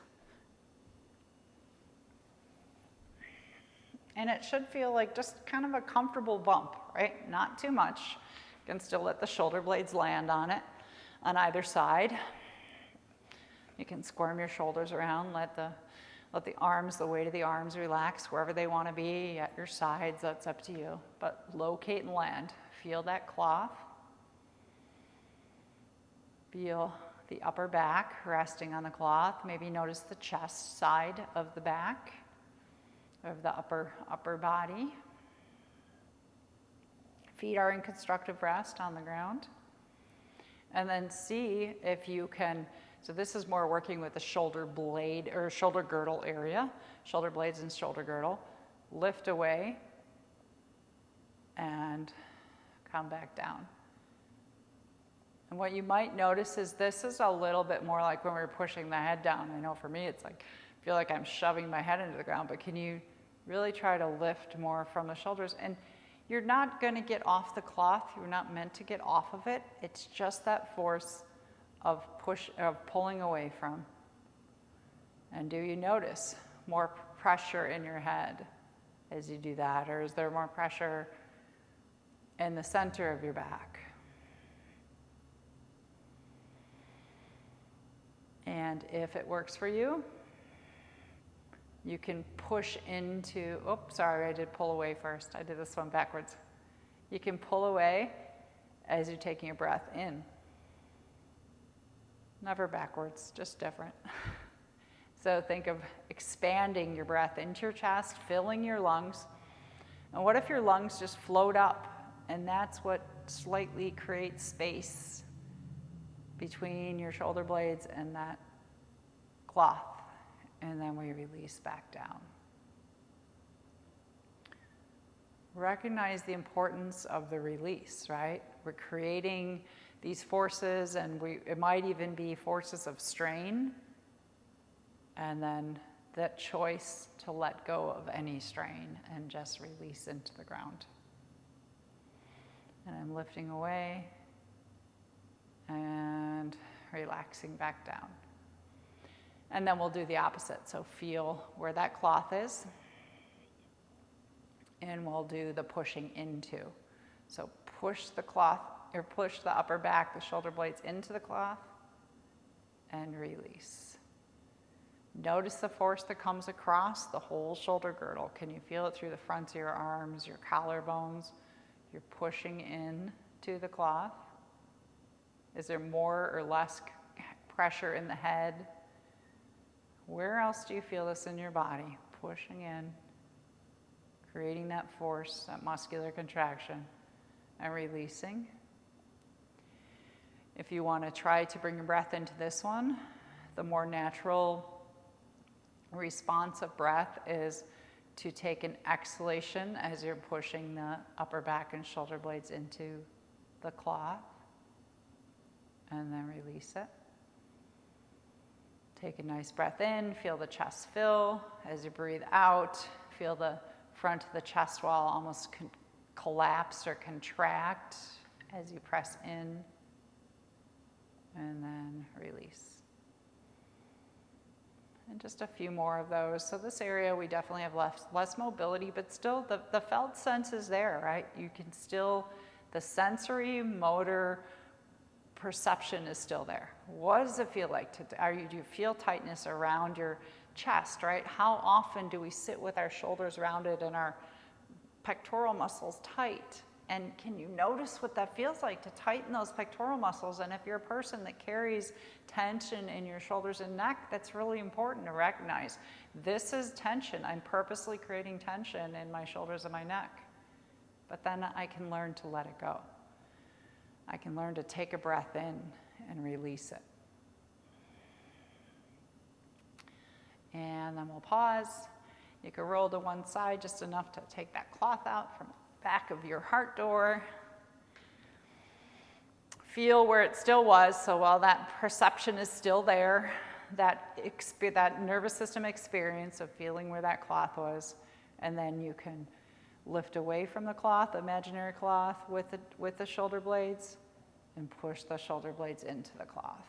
And it should feel like just kind of a comfortable bump, right? Not too much. You can still let the shoulder blades land on it, on either side. You can squirm your shoulders around, let the arms, the weight of the arms relax wherever they want to be, at your sides, that's up to you. But locate and land. Feel that cloth. Feel the upper back resting on the cloth. Maybe notice the chest side of the back, of the upper body. Feet are in constructive rest on the ground. And then see if you can, so this is more working with the shoulder blade or shoulder girdle area, shoulder blades and shoulder girdle. Lift away and come back down. And what you might notice is this is a little bit more like when we were pushing the head down. I know for me it's like, I feel like I'm shoving my head into the ground, but can you really try to lift more from the shoulders? And you're not going to get off the cloth. You're not meant to get off of it. It's just that force of pulling away from. And do you notice more pressure in your head as you do that? Or is there more pressure in the center of your back? And if it works for you, you can push into, oops, sorry, I did pull away first. I did this one backwards. You can pull away as you're taking a breath in. Never backwards, just different. So think of expanding your breath into your chest, filling your lungs. And what if your lungs just float up? And that's what slightly creates space between your shoulder blades and that cloth. And then we release back down. Recognize the importance of the release, right? We're creating these forces, and it might even be forces of strain, and then that choice to let go of any strain and just release into the ground. And I'm lifting away and relaxing back down. And then we'll do the opposite. So feel where that cloth is. and we'll do the pushing into. So push the cloth, or push the upper back, the shoulder blades into the cloth, and release. Notice the force that comes across the whole shoulder girdle. Can you feel it through the front of your arms, your collarbones? You're pushing in to the cloth. Is there more or less pressure in the head? Where else do you feel this in your body? Pushing in, creating that force, that muscular contraction, and releasing. If you want to try to bring your breath into this one, the more natural response of breath is to take an exhalation as you're pushing the upper back and shoulder blades into the cloth, and then release it. Take a nice breath in, feel the chest fill. As you breathe out, feel the front of the chest wall almost collapse or contract as you press in, and then release. And just a few more of those. So this area, we definitely have less mobility, but still the felt sense is there, right? You can still, the sensory motor perception is still there. What does it feel like do you feel tightness around your chest, right? How often do we sit with our shoulders rounded and our pectoral muscles tight? And can you notice what that feels like to tighten those pectoral muscles? And if you're a person that carries tension in your shoulders and neck, that's really important to recognize. This is tension. I'm purposely creating tension in my shoulders and my neck. But then I can learn to let it go. I can learn to take a breath in and release it. And then we'll pause. You can roll to one side just enough to take that cloth out from the back of your heart door. Feel where it still was, so while that perception is still there, that nervous system experience of feeling where that cloth was, and then you can lift away from the cloth, imaginary cloth, with the shoulder blades, and push the shoulder blades into the cloth.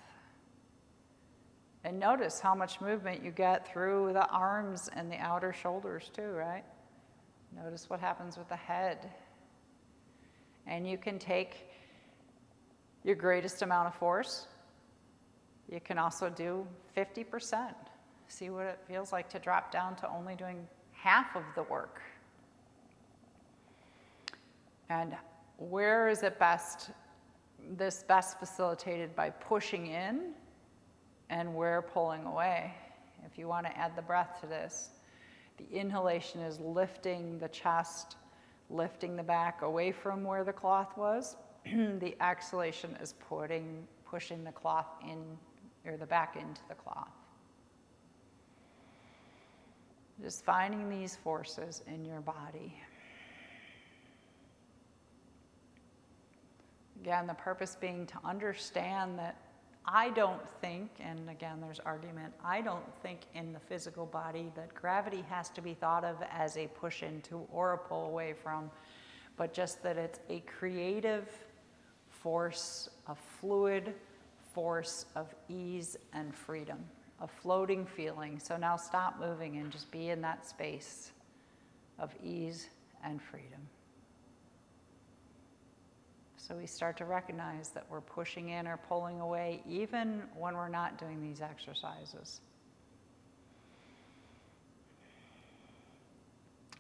And notice how much movement you get through the arms and the outer shoulders too, right? Notice what happens with the head. And you can take your greatest amount of force. You can also do 50%. See what it feels like to drop down to only doing half of the work. And where is it best facilitated by pushing in, and where pulling away? If you want to add the breath to this, the inhalation is lifting the chest, lifting the back away from where the cloth was. The exhalation is pushing the cloth in, or the back into the cloth. Just finding these forces in your body. Again, the purpose being to understand that I don't think, and again there's argument, I don't think in the physical body that gravity has to be thought of as a push into or a pull away from, but just that it's a creative force, a fluid force of ease and freedom, a floating feeling. So now stop moving and just be in that space of ease and freedom. So we start to recognize that we're pushing in or pulling away even when we're not doing these exercises.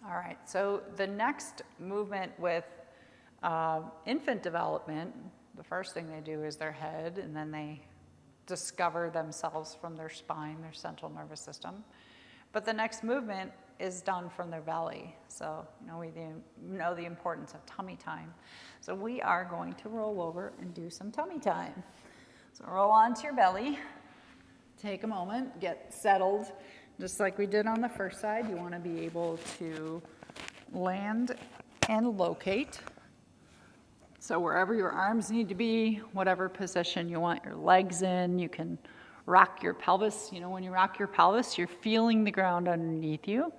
All right, so the next movement with infant development, the first thing they do is their head, and then they discover themselves from their spine, their central nervous system. But the next movement is done from their belly. So we know the importance of tummy time. So we are going to roll over and do some tummy time. So roll onto your belly. Take a moment, get settled. Just like we did on the first side, you want to be able to land and locate. So wherever your arms need to be, whatever position you want your legs in, you can rock your pelvis. When you rock your pelvis, you're feeling the ground underneath you.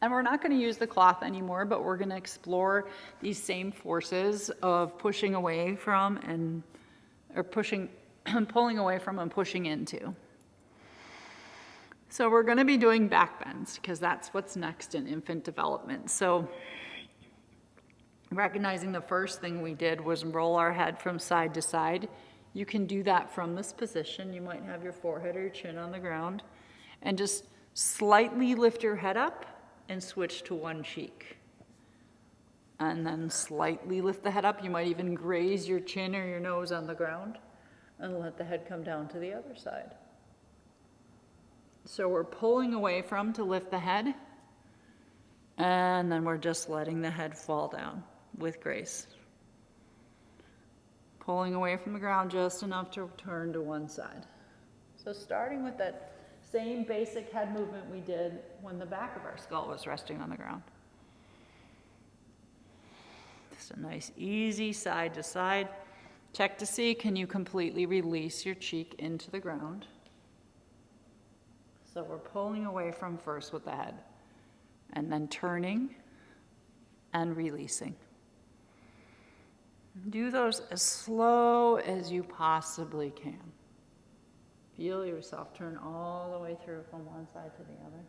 And we're not going to use the cloth anymore, but we're going to explore these same forces of pushing away from pulling away from and pushing into. So we're going to be doing back bends because that's what's next in infant development. So recognizing the first thing we did was roll our head from side to side. You can do that from this position. You might have your forehead or your chin on the ground and just slightly lift your head up and switch to one cheek. And then slightly lift the head up. You might even graze your chin or your nose on the ground and let the head come down to the other side. So we're pulling away from to lift the head, and then we're just letting the head fall down with grace. Pulling away from the ground just enough to turn to one side. So starting with that same basic head movement we did when the back of our skull was resting on the ground. Just a nice easy side to side. Check to see, can you completely release your cheek into the ground? So we're pulling away from first with the head, and then turning and releasing. Do those as slow as you possibly can. Feel yourself turn all the way through from one side to the other.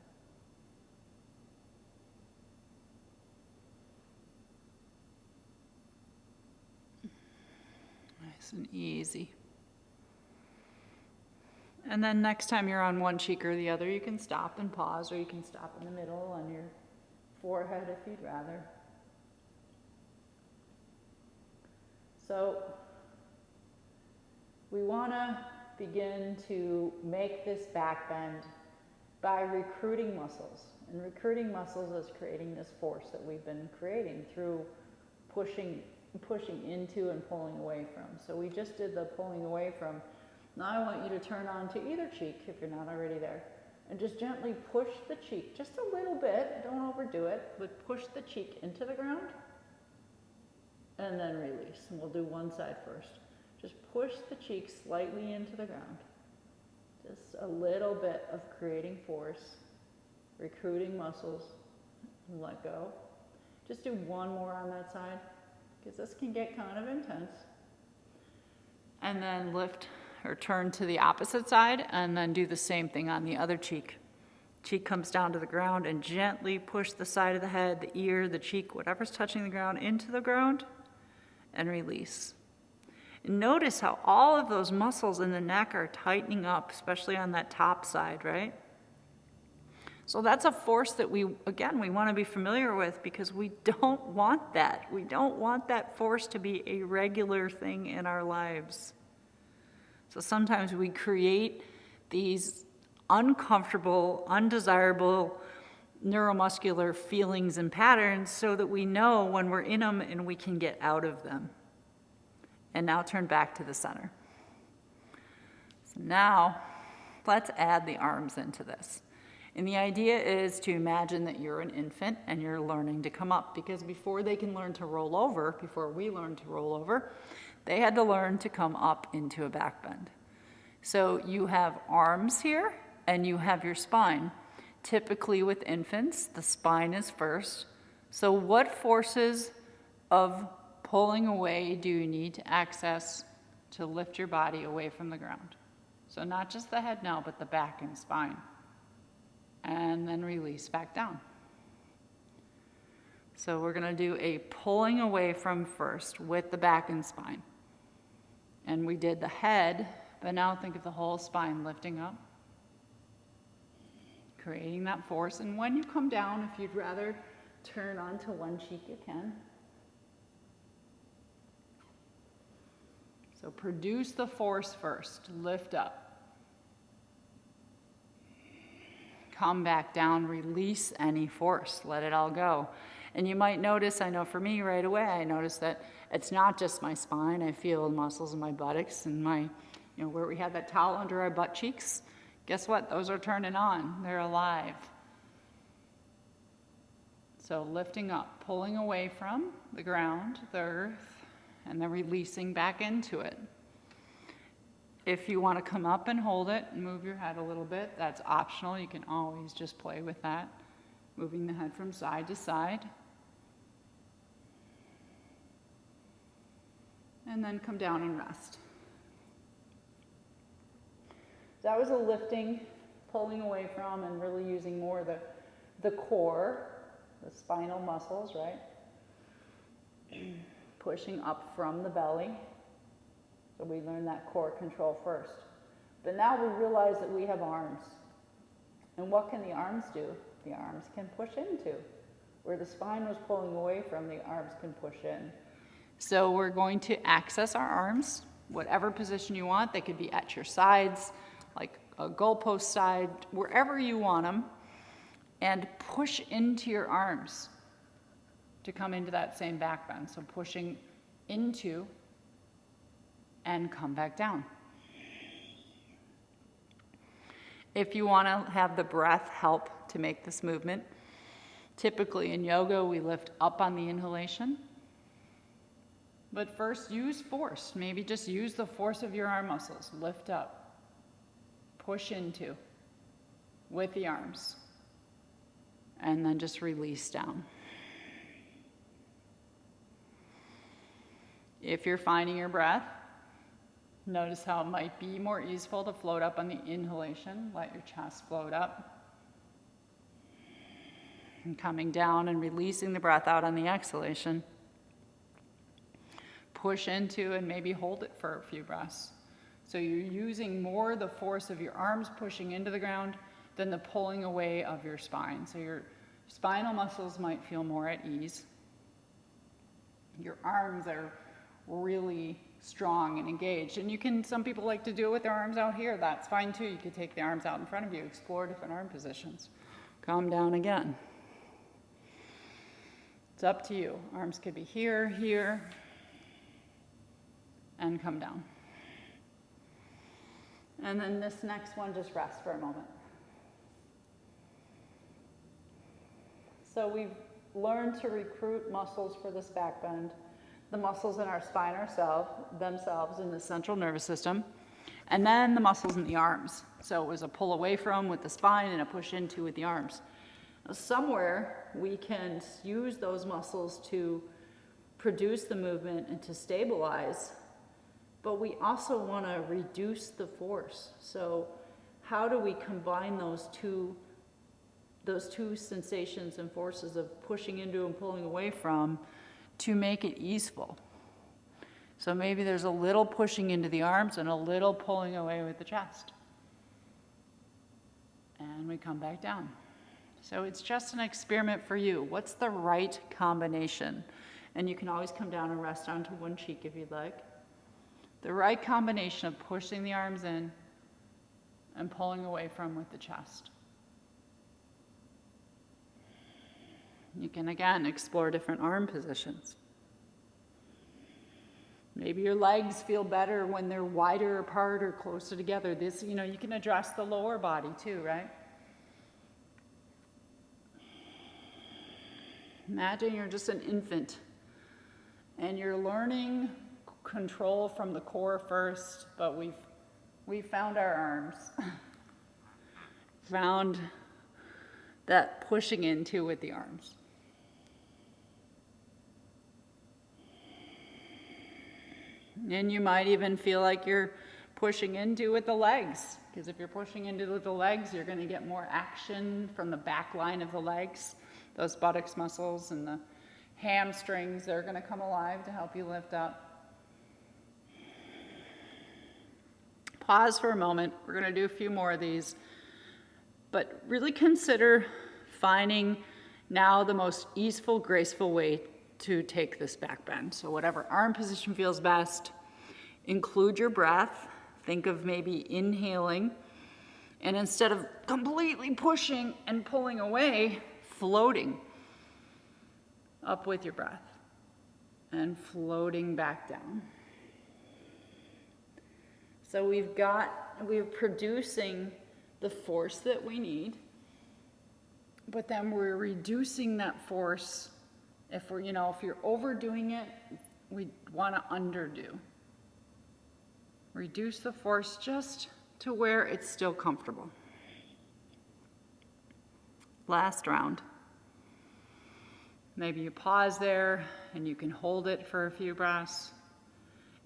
Nice and easy. And then next time you're on one cheek or the other, you can stop and pause, or you can stop in the middle on your forehead if you'd rather. So we want to begin to make this back bend by recruiting muscles. And recruiting muscles is creating this force that we've been creating through pushing into and pulling away from. So we just did the pulling away from. Now I want you to turn on to either cheek if you're not already there. And just gently push the cheek, just a little bit, don't overdo it, but push the cheek into the ground and then release. And we'll do one side first. Just push the cheek slightly into the ground. Just a little bit of creating force, recruiting muscles, and let go. Just do one more on that side, because this can get kind of intense. And then lift or turn to the opposite side, and then do the same thing on the other cheek. Cheek comes down to the ground, and gently push the side of the head, the ear, the cheek, whatever's touching the ground, into the ground, and release. And notice how all of those muscles in the neck are tightening up, especially on that top side, right? So that's a force that we want to be familiar with, because we don't want that. We don't want that force to be a regular thing in our lives. So sometimes we create these uncomfortable, undesirable neuromuscular feelings and patterns so that we know when we're in them and we can get out of them. And now turn back to the center. So now let's add the arms into this. And the idea is to imagine that you're an infant and you're learning to come up, because before they can learn to roll over, before we learn to roll over, they had to learn to come up into a back bend. So you have arms here and you have your spine. Typically with infants, the spine is first. So what forces of pulling away do you need to access to lift your body away from the ground? So not just the head now, but the back and spine. And then release back down. So we're going to do a pulling away from first with the back and spine. And we did the head, but now think of the whole spine lifting up, creating that force. And when you come down, if you'd rather turn onto one cheek, you can. So produce the force first, lift up. Come back down, release any force, let it all go. And you might notice, I know for me right away, I notice that it's not just my spine. I feel muscles in my buttocks and my, where we had that towel under our butt cheeks. Guess what? Those are turning on. They're alive. So lifting up, pulling away from the ground, the earth, and then releasing back into it. If you want to come up and hold it and move your head a little bit, that's optional. You can always just play with that, moving the head from side to side. And then come down and rest. That was a lifting pulling away from and really using more the core, the spinal muscles, right? Pushing up from the belly. So we learn that core control first. But now we realize that we have arms. And what can the arms do? The arms can push into. Where the spine was pulling away from, the arms can push in. So we're going to access our arms, whatever position you want. They could be at your sides, like a goalpost side, wherever you want them, and push into your arms to come into that same back bend. So pushing into and come back down. If you want to have the breath help to make this movement, typically in yoga we lift up on the inhalation. But first use force. Maybe just use the force of your arm muscles. Lift up. Push into with the arms. And then just release down. If you're finding your breath, notice how it might be more easeful to float up on the inhalation. Let your chest float up. And coming down and releasing the breath out on the exhalation. Push into and maybe hold it for a few breaths. So you're using more the force of your arms pushing into the ground than the pulling away of your spine. So your spinal muscles might feel more at ease. Your arms are really strong and engaged. And some people like to do it with their arms out here. That's fine too. You could take the arms out in front of you, explore different arm positions. Calm down again. It's up to you. Arms could be here, here, and come down. And then this next one, just rest for a moment. So we've learned to recruit muscles for this back bend. The muscles in our spine themselves in the central nervous system, and then the muscles in the arms. So it was a pull away from with the spine and a push into with the arms. Now, somewhere we can use those muscles to produce the movement and to stabilize, but we also want to reduce the force. So how do we combine those two sensations and forces of pushing into and pulling away from to make it easeful? So maybe there's a little pushing into the arms and a little pulling away with the chest. And we come back down. So it's just an experiment for you. What's the right combination? And you can always come down and rest onto one cheek if you'd like. The right combination of pushing the arms in and pulling away from with the chest. You can, again, explore different arm positions. Maybe your legs feel better when they're wider apart or closer together. You can address the lower body too, right? Imagine you're just an infant and you're learning control from the core first, but we've found our arms. Found that pushing into with the arms. And you might even feel like you're pushing into with the legs, because if you're pushing into with the legs, you're going to get more action from the back line of the legs. Those buttocks muscles and the hamstrings, they're going to come alive to help you lift up. Pause for a moment. We're going to do a few more of these. But really consider finding now the most easeful, graceful way to take this back bend. So whatever arm position feels best, include your breath. Think of maybe inhaling. And instead of completely pushing and pulling away, floating up with your breath and floating back down. So we're producing the force that we need, but then we're reducing that force. If you're overdoing it, we want to underdo. Reduce the force just to where it's still comfortable. Last round. Maybe you pause there and you can hold it for a few breaths.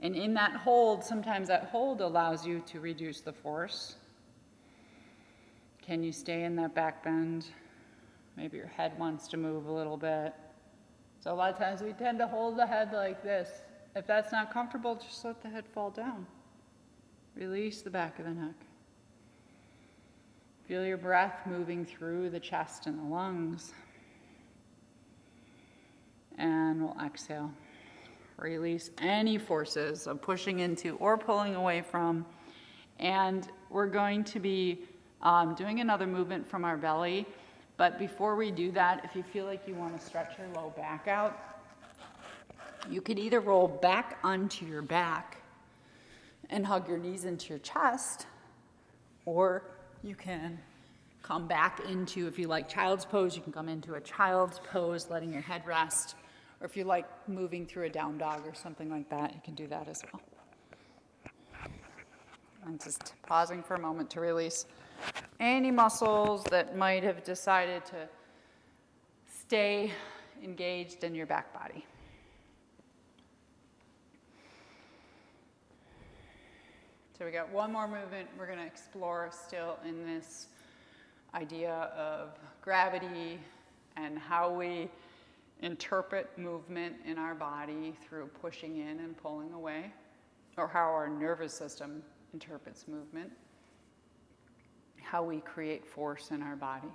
And in that hold, sometimes that hold allows you to reduce the force. Can you stay in that back bend? Maybe your head wants to move a little bit. So a lot of times we tend to hold the head like this. If that's not comfortable, just let the head fall down. Release the back of the neck. Feel your breath moving through the chest and the lungs. And we'll exhale. Release any forces of pushing into or pulling away from. And we're going to be doing another movement from our belly. But before we do that, if you feel like you want to stretch your low back out, you could either roll back onto your back and hug your knees into your chest, or you can come back into, if you like child's pose, you can come into a child's pose, letting your head rest. Or if you like moving through a down dog or something like that, you can do that as well. And just pausing for a moment to release any muscles that might have decided to stay engaged in your back body. So we got one more movement we're going to explore still in this idea of gravity and how we interpret movement in our body through pushing in and pulling away, or how our nervous system interprets movement, how we create force in our body,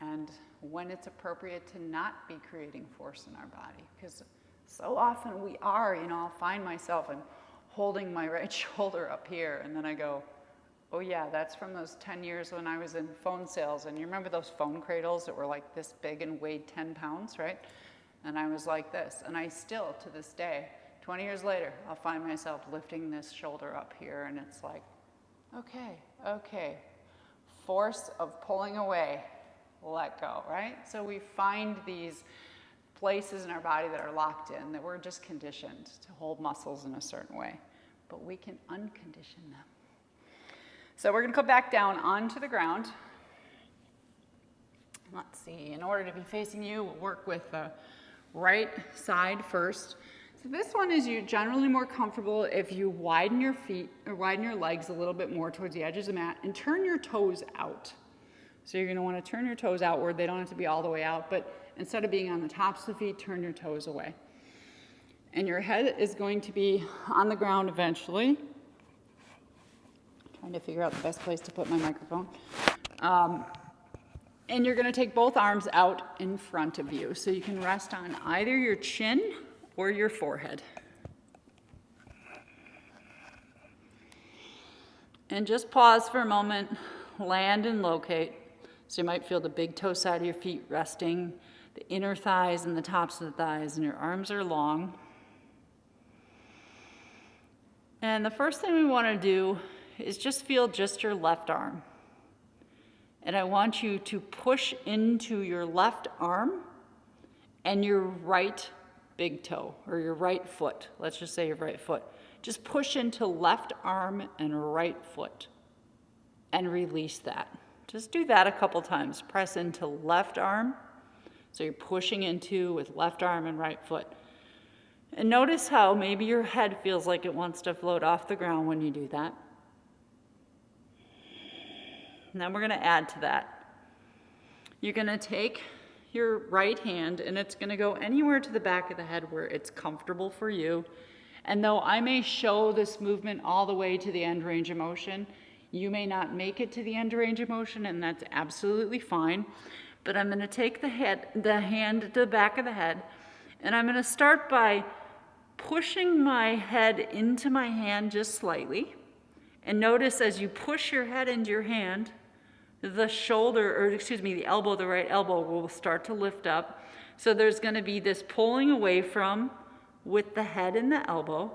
and when it's appropriate to not be creating force in our body. Because so often we are, I'll find myself and holding my right shoulder up here, and then I go, oh yeah, that's from those 10 years when I was in phone sales. And you remember those phone cradles that were like this big and weighed 10 pounds, right? And I was like this. And I still, to this day, 20 years later, I'll find myself lifting this shoulder up here, and it's like, okay. Force of pulling away, let go, right? So we find these places in our body that are locked in, that we're just conditioned to hold muscles in a certain way. But we can uncondition them. So we're going to come back down onto the ground. Let's see, in order to be facing you, we'll work with the right side first. So this one is you generally more comfortable if you widen your feet or widen your legs a little bit more towards the edges of the mat and turn your toes out. So you're going to want to turn your toes outward. They don't have to be all the way out, but instead of being on the tops of the feet, turn your toes away. And your head is going to be on the ground eventually. Trying to figure out the best place to put my microphone. And you're going to take both arms out in front of you. So you can rest on either your chin or your forehead. And just pause for a moment, land and locate. So you might feel the big toe side of your feet resting, the inner thighs and the tops of the thighs, and your arms are long. And the first thing we want to do is just feel just your left arm. And I want you to push into your left arm and your right big toe, or your right foot. Let's just say your right foot. Just push into left arm and right foot and release that. Just do that a couple times. Press into left arm. So you're pushing into with left arm and right foot. And notice how maybe your head feels like it wants to float off the ground when you do that. And then we're going to add to that. You're going to take your right hand, and it's going to go anywhere to the back of the head where it's comfortable for you. And though I may show this movement all the way to the end range of motion, you may not make it to the end range of motion, and that's absolutely fine. But I'm going to take the hand to the back of the head, and I'm going to start by pushing my head into my hand just slightly. And notice as you push your head into your hand, the elbow, the right elbow will start to lift up. So there's going to be this pulling away from with the head and the elbow.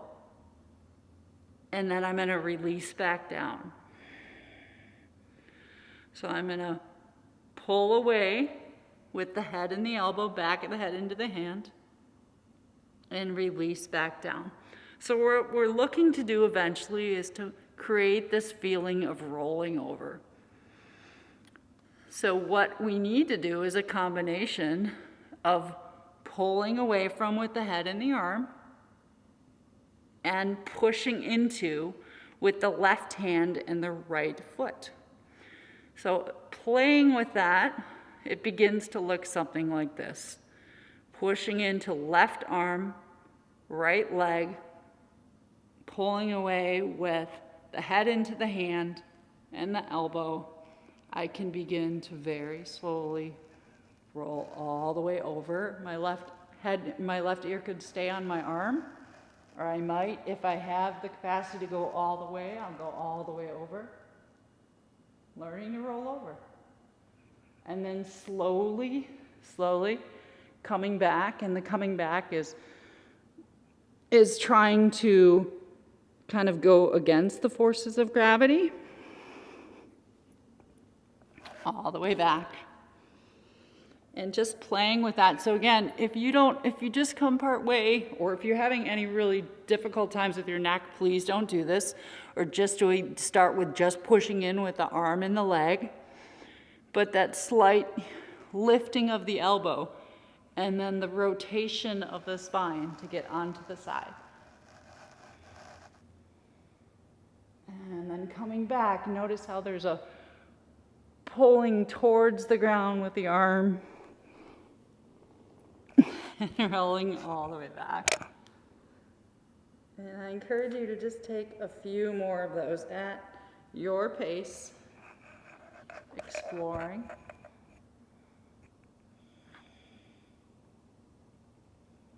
And then I'm going to release back down. So I'm going to pull away with the head and the elbow, back of the head into the hand, and release back down. So what we're looking to do eventually is to create this feeling of rolling over. So what we need to do is a combination of pulling away from with the head and the arm and pushing into with the left hand and the right foot. So playing with that, it begins to look something like this. Pushing into left arm, right leg, pulling away with the head into the hand and the elbow. I can begin to very slowly roll all the way over. My left ear could stay on my arm, or I might, if I have the capacity to go all the way, I'll go all the way over. Learning to roll over. And then slowly coming back, and the coming back is trying to kind of go against the forces of gravity. All the way back. And just playing with that. So again, if you just come part way, or if you're having any really difficult times with your neck, please don't do this. Or just start with just pushing in with the arm and the leg. But that slight lifting of the elbow, and then the rotation of the spine to get onto the side. And then coming back, notice how there's a pulling towards the ground with the arm. And rolling all the way back. And I encourage you to just take a few more of those at your pace, exploring.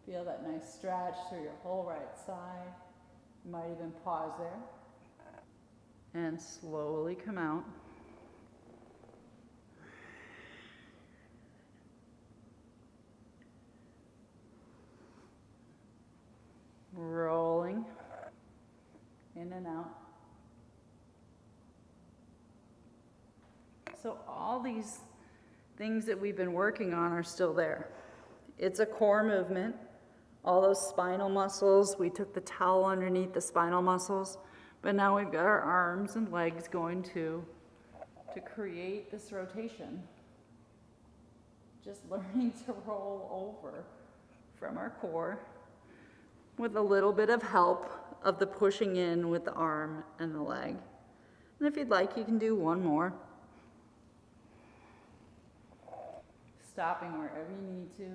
Feel that nice stretch through your whole right side. You might even pause there. And slowly come out. Rolling in and out. So all these things that we've been working on are still there. It's a core movement. All those spinal muscles, we took the towel underneath the spinal muscles, but now we've got our arms and legs going to create this rotation. Just learning to roll over from our core, with a little bit of help of the pushing in with the arm and the leg. And if you'd like, you can do one more. Stopping wherever you need to.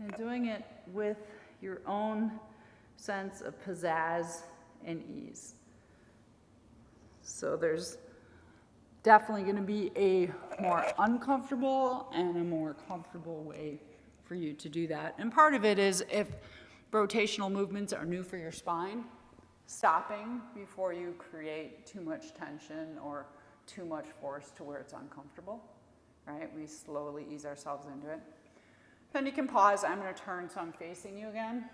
And doing it with your own sense of pizzazz and ease. So there's definitely going to be a more uncomfortable and a more comfortable way for you to do that. And part of it is if rotational movements are new for your spine, stopping before you create too much tension or too much force to where it's uncomfortable, right? We slowly ease ourselves into it. Then you can pause. I'm going to turn so I'm facing you again.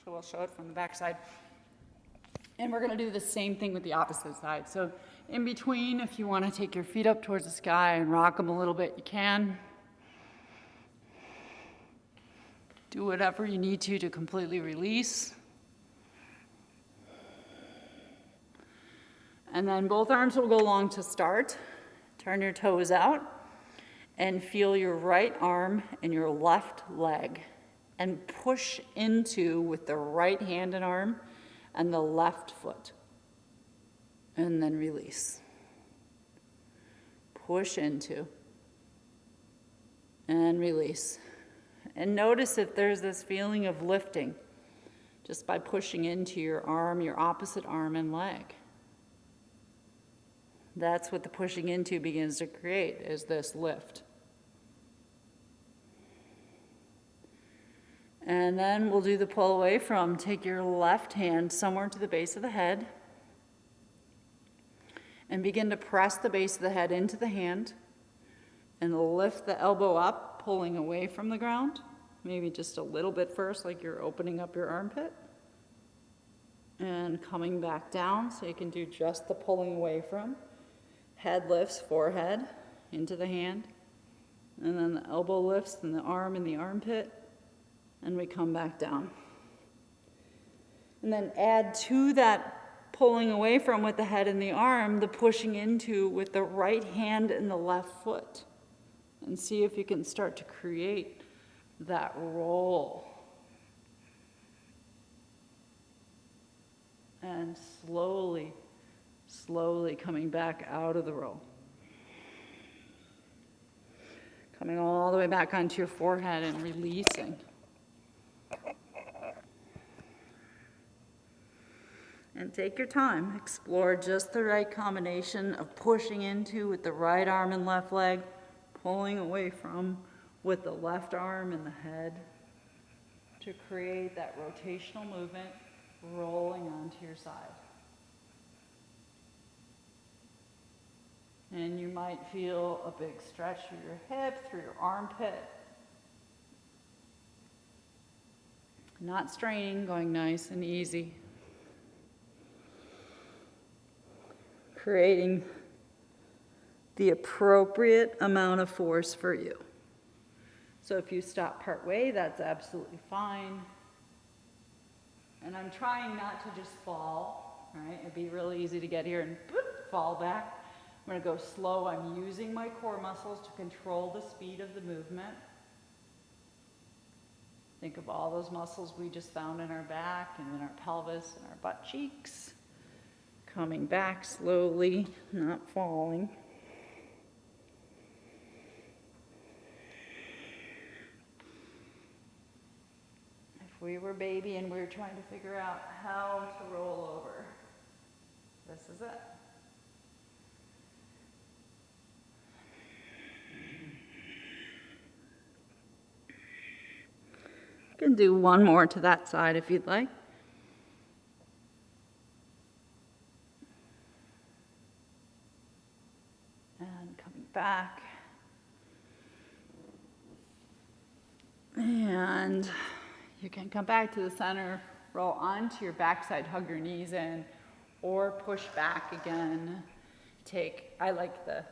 So we'll show it from the back side. And we're going to do the same thing with the opposite side. So in between, if you want to take your feet up towards the sky and rock them a little bit, you can. Do whatever you need to completely release. And then both arms will go long to start. Turn your toes out and feel your right arm and your left leg and push into with the right hand and arm and the left foot. And then release. Push into and release. And notice if there's this feeling of lifting just by pushing into your arm, your opposite arm and leg. That's what the pushing into begins to create, is this lift. And then we'll do the pull away from. Take your left hand somewhere to the base of the head and begin to press the base of the head into the hand and lift the elbow up, pulling away from the ground. Maybe just a little bit first, like you're opening up your armpit. And coming back down, so you can do just the pulling away from. Head lifts, forehead into the hand. And then the elbow lifts and the arm in the armpit. And we come back down. And then add to that pulling away from with the head and the arm, the pushing into with the right hand and the left foot. And see if you can start to create that roll. And slowly Slowly coming back out of the roll. Coming all the way back onto your forehead and releasing. And take your time. Explore just the right combination of pushing into with the right arm and left leg, pulling away from with the left arm and the head to create that rotational movement, rolling onto your side. And you might feel a big stretch through your hip, through your armpit. Not straining, going nice and easy. Creating the appropriate amount of force for you. So if you stop part way, that's absolutely fine. And I'm trying not to just fall, right? It'd be really easy to get here and boop, fall back. I'm going to go slow. I'm using my core muscles to control the speed of the movement. Think of all those muscles we just found in our back and in our pelvis and our butt cheeks. Coming back slowly, not falling. If we were baby and we were trying to figure out how to roll over, this is it. You can do one more to that side if you'd like. And coming back. And you can come back to the center, roll onto your backside, hug your knees in, or push back again. I like the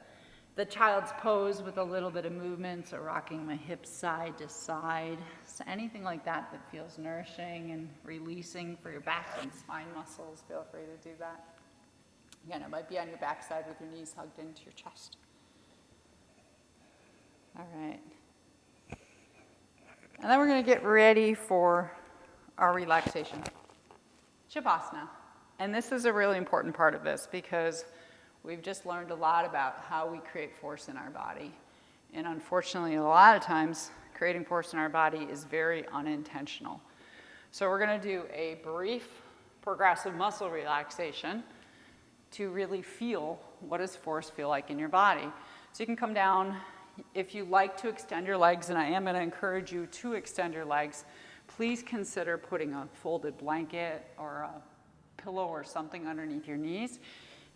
child's pose with a little bit of movement, so rocking my hips side to side. So anything like that that feels nourishing and releasing for your back and spine muscles, feel free to do that. Again, it might be on your backside with your knees hugged into your chest. All right. And then we're going to get ready for our relaxation Chapasana. And this is a really important part of this because we've just learned a lot about how we create force in our body. And unfortunately, a lot of times, creating force in our body is very unintentional. So we're going to do a brief progressive muscle relaxation to really feel what does force feel like in your body. So you can come down. If you like to extend your legs, and I am going to encourage you to extend your legs, please consider putting a folded blanket or a pillow or something underneath your knees.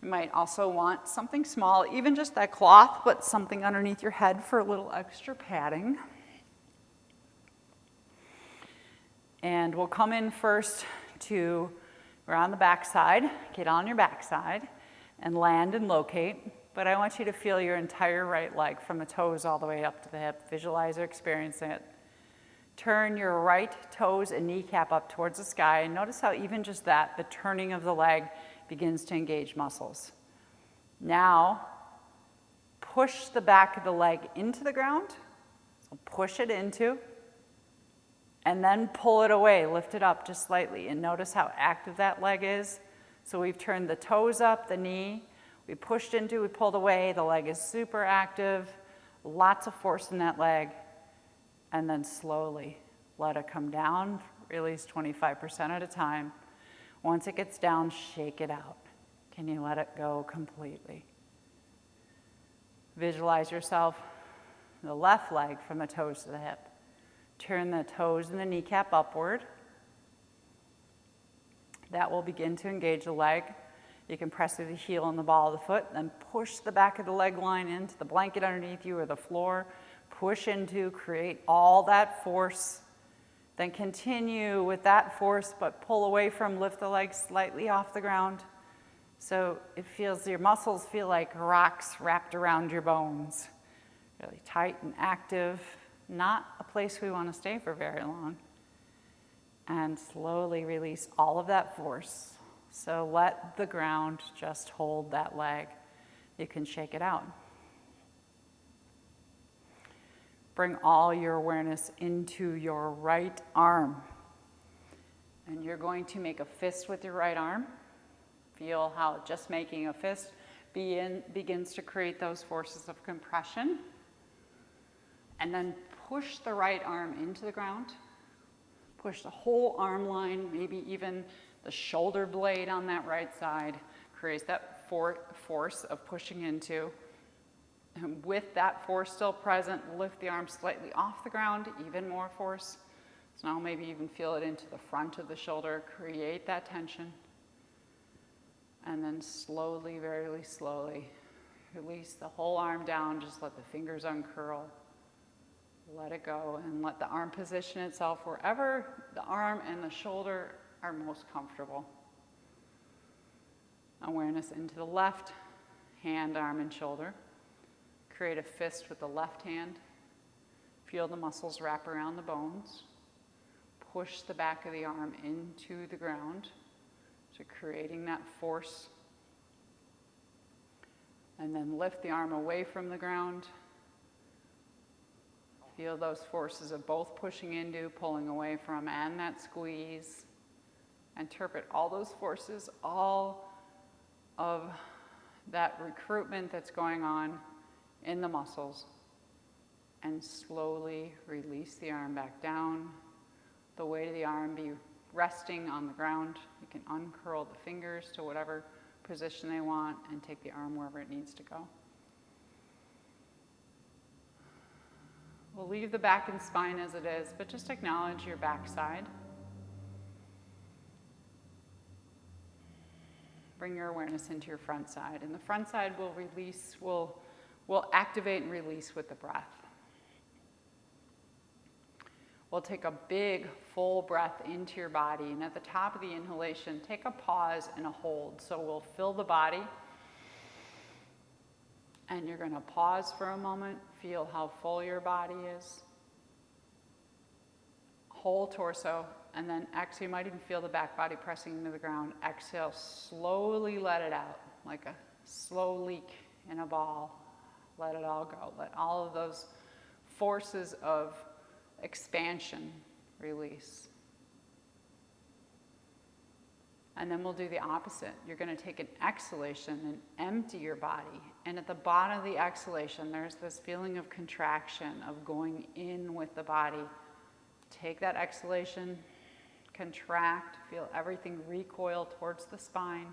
You might also want something small, even just that cloth, but something underneath your head for a little extra padding. And we'll come in first to, we're on the back side, get on your back side, and land and locate. But I want you to feel your entire right leg from the toes all the way up to the hip. Visualize or experience it. Turn your right toes and kneecap up towards the sky, and notice how even just that, the turning of the leg, begins to engage muscles. Now, push the back of the leg into the ground. So push it into, and then pull it away, lift it up just slightly, and notice how active that leg is. So we've turned the toes up, the knee, we pushed into, we pulled away, the leg is super active, lots of force in that leg, and then slowly let it come down, release 25% at a time. Once it gets down, shake it out. Can you let it go completely? Visualize yourself, the left leg from the toes to the hip. Turn the toes and the kneecap upward. That will begin to engage the leg. You can press through the heel and the ball of the foot, then push the back of the leg line into the blanket underneath you or the floor. Push into, create all that force. Then continue with that force, but pull away from, lift the legs slightly off the ground. So it feels, your muscles feel like rocks wrapped around your bones. Really tight and active, not a place we want to stay for very long. And slowly release all of that force. So let the ground just hold that leg. You can shake it out. Bring all your awareness into your right arm. And you're going to make a fist with your right arm. Feel how just making a fist begins to create those forces of compression. And then push the right arm into the ground. Push the whole arm line, maybe even the shoulder blade on that right side, creates that force of pushing into. And with that force still present, lift the arm slightly off the ground, even more force. So now maybe even feel it into the front of the shoulder, create that tension. And then slowly, very slowly, release the whole arm down, just let the fingers uncurl. Let it go and let the arm position itself wherever the arm and the shoulder are most comfortable. Awareness into the left hand, arm, and shoulder. Create a fist with the left hand. Feel the muscles wrap around the bones. Push the back of the arm into the ground. So creating that force. And then lift the arm away from the ground. Feel those forces of both pushing into, pulling away from, and that squeeze. Interpret all those forces, all of that recruitment that's going on in the muscles. And slowly release the arm back down. The weight of the arm be resting on the ground. You can uncurl the fingers to whatever position they want and take the arm wherever it needs to go. We'll leave the back and spine as it is, but just acknowledge your back side. Bring your awareness into your front side. And the front side will release, will activate and release with the breath. We'll take a big, full breath into your body. And at the top of the inhalation, take a pause and a hold. So we'll fill the body. And you're going to pause for a moment, feel how full your body is. Whole torso, and then exhale. You might even feel the back body pressing into the ground. Exhale, slowly let it out, like a slow leak in a ball. Let it all go. Let all of those forces of expansion release. And then we'll do the opposite. You're going to take an exhalation and empty your body. And at the bottom of the exhalation, there's this feeling of contraction, of going in with the body. Take that exhalation, contract, feel everything recoil towards the spine.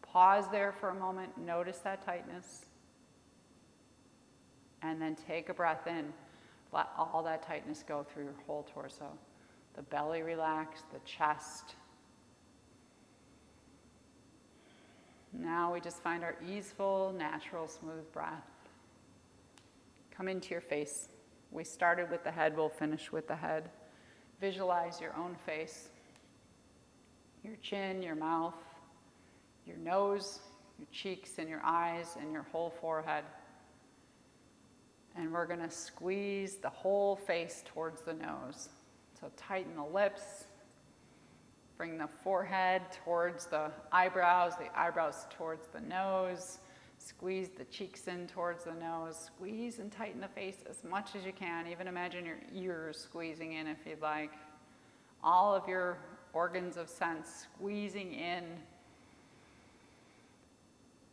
Pause there for a moment, notice that tightness. And then take a breath in. Let all that tightness go through your whole torso. The belly relax, the chest. Now we just find our easeful, natural, smooth breath. Come into your face. We started with the head, we'll finish with the head. Visualize your own face. Your chin, your mouth, your nose, your cheeks and your eyes and your whole forehead. And we're going to squeeze the whole face towards the nose. So tighten the lips. Bring the forehead towards the eyebrows towards the nose. Squeeze the cheeks in towards the nose. Squeeze and tighten the face as much as you can. Even imagine your ears squeezing in if you'd like. All of your organs of sense squeezing in.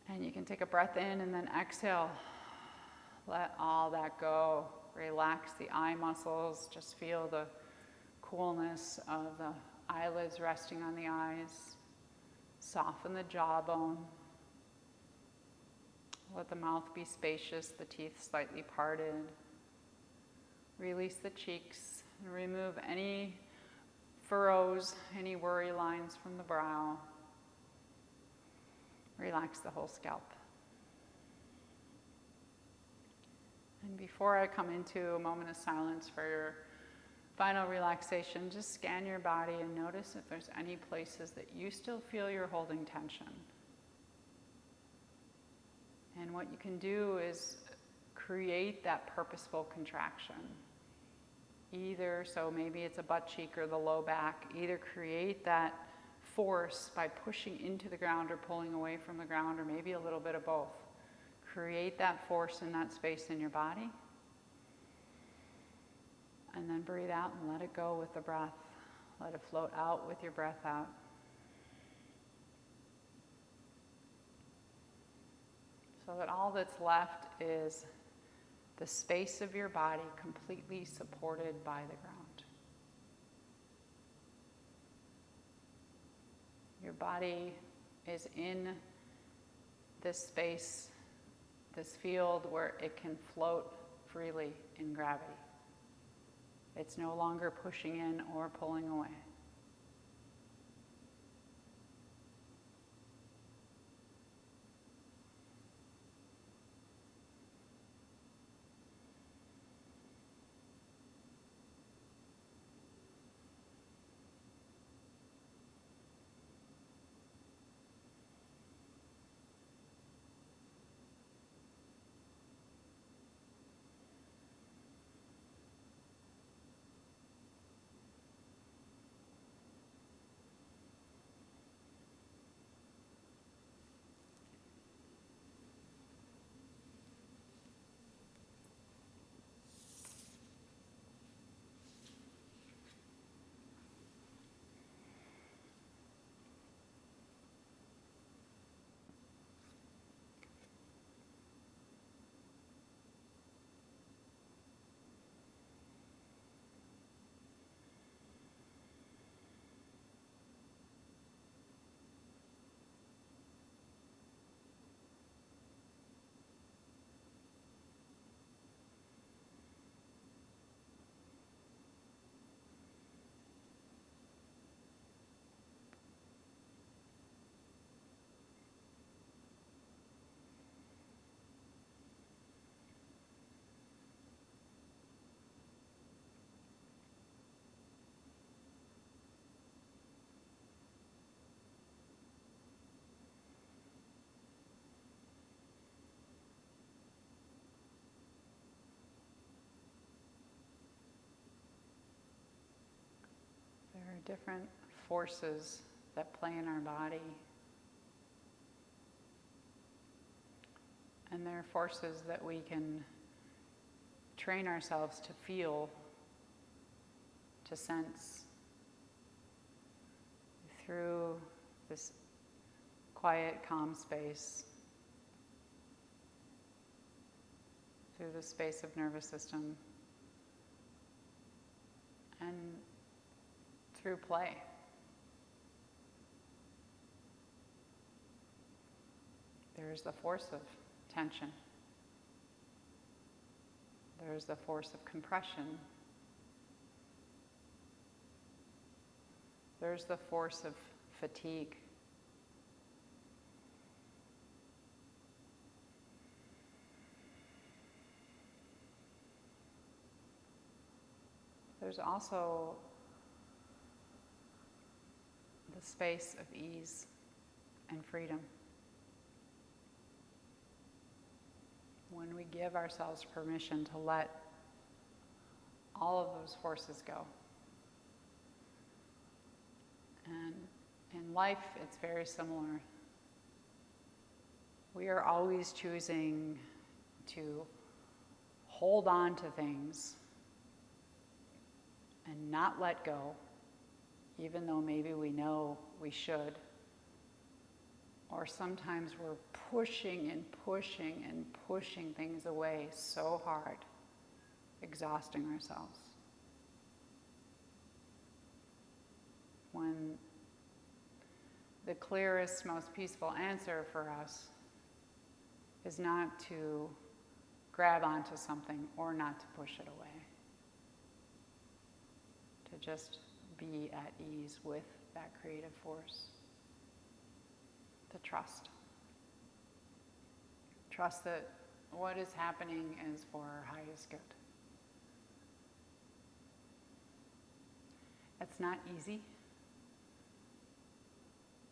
And you can take a breath in and then exhale. Let all that go. Relax the eye muscles. Just feel the coolness of the eyelids resting on the eyes. Soften the jawbone. Let the mouth be spacious, the teeth slightly parted. Release the cheeks and remove any furrows, any worry lines from the brow. Relax the whole scalp. And before I come into a moment of silence for your final relaxation, just scan your body and notice if there's any places that you still feel you're holding tension. And what you can do is create that purposeful contraction. Either, so maybe it's a butt cheek or the low back, either create that force by pushing into the ground or pulling away from the ground, or maybe a little bit of both. Create that force in that space in your body. And then breathe out and let it go with the breath. Let it float out with your breath out. so that all that's left is the space of your body completely supported by the ground. Your body is in this space, this field where it can float freely in gravity. It's no longer pushing in or pulling away. There are different forces that play in our body. And there are forces that we can train ourselves to feel, to sense through this quiet, calm space, through the space of nervous system, and through play. There's the force of tension. There's the force of compression. There's the force of fatigue. There's also the space of ease and freedom. When we give ourselves permission to let all of those forces go. And in life, it's very similar. We are always choosing to hold on to things and not let go, even though maybe we know we should. Or sometimes we're pushing and pushing and pushing things away so hard, exhausting ourselves. When the clearest, most peaceful answer for us is not to grab onto something or not to push it away. To just be at ease with that creative force. To trust. Trust that what is happening is for our highest good. It's not easy,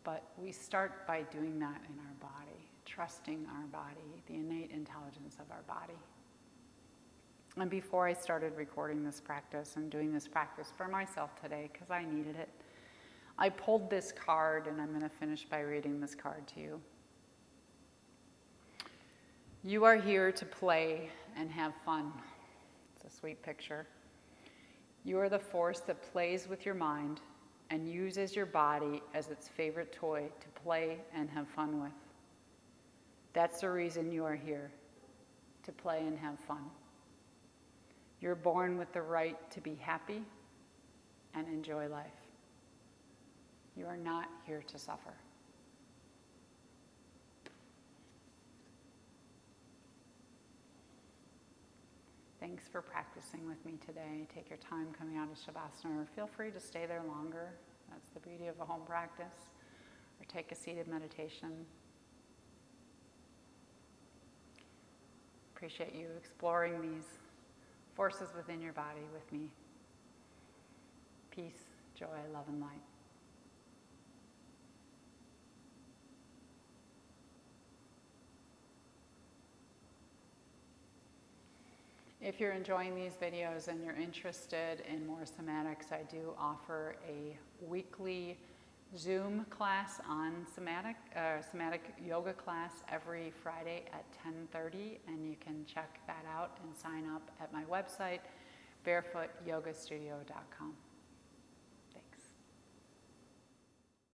but we start by doing that in our body, trusting our body, the innate intelligence of our body. And before I started recording this practice and doing this practice for myself today, because I needed it, I pulled this card, and I'm going to finish by reading this card to you. You are here to play and have fun. It's a sweet picture. You are the force that plays with your mind and uses your body as its favorite toy to play and have fun with. That's the reason you are here, to play and have fun. You're born with the right to be happy and enjoy life. You are not here to suffer. Thanks for practicing with me today. Take your time coming out of Shavasana, or feel free to stay there longer. That's the beauty of a home practice. Or take a seated meditation. Appreciate you exploring these forces within your body with me. Peace, joy, love, and light. If you're enjoying these videos and you're interested in more somatics, I do offer a weekly Zoom class on somatic yoga class every Friday at 10:30, and you can check that out and sign up at my website, barefootyogastudio.com.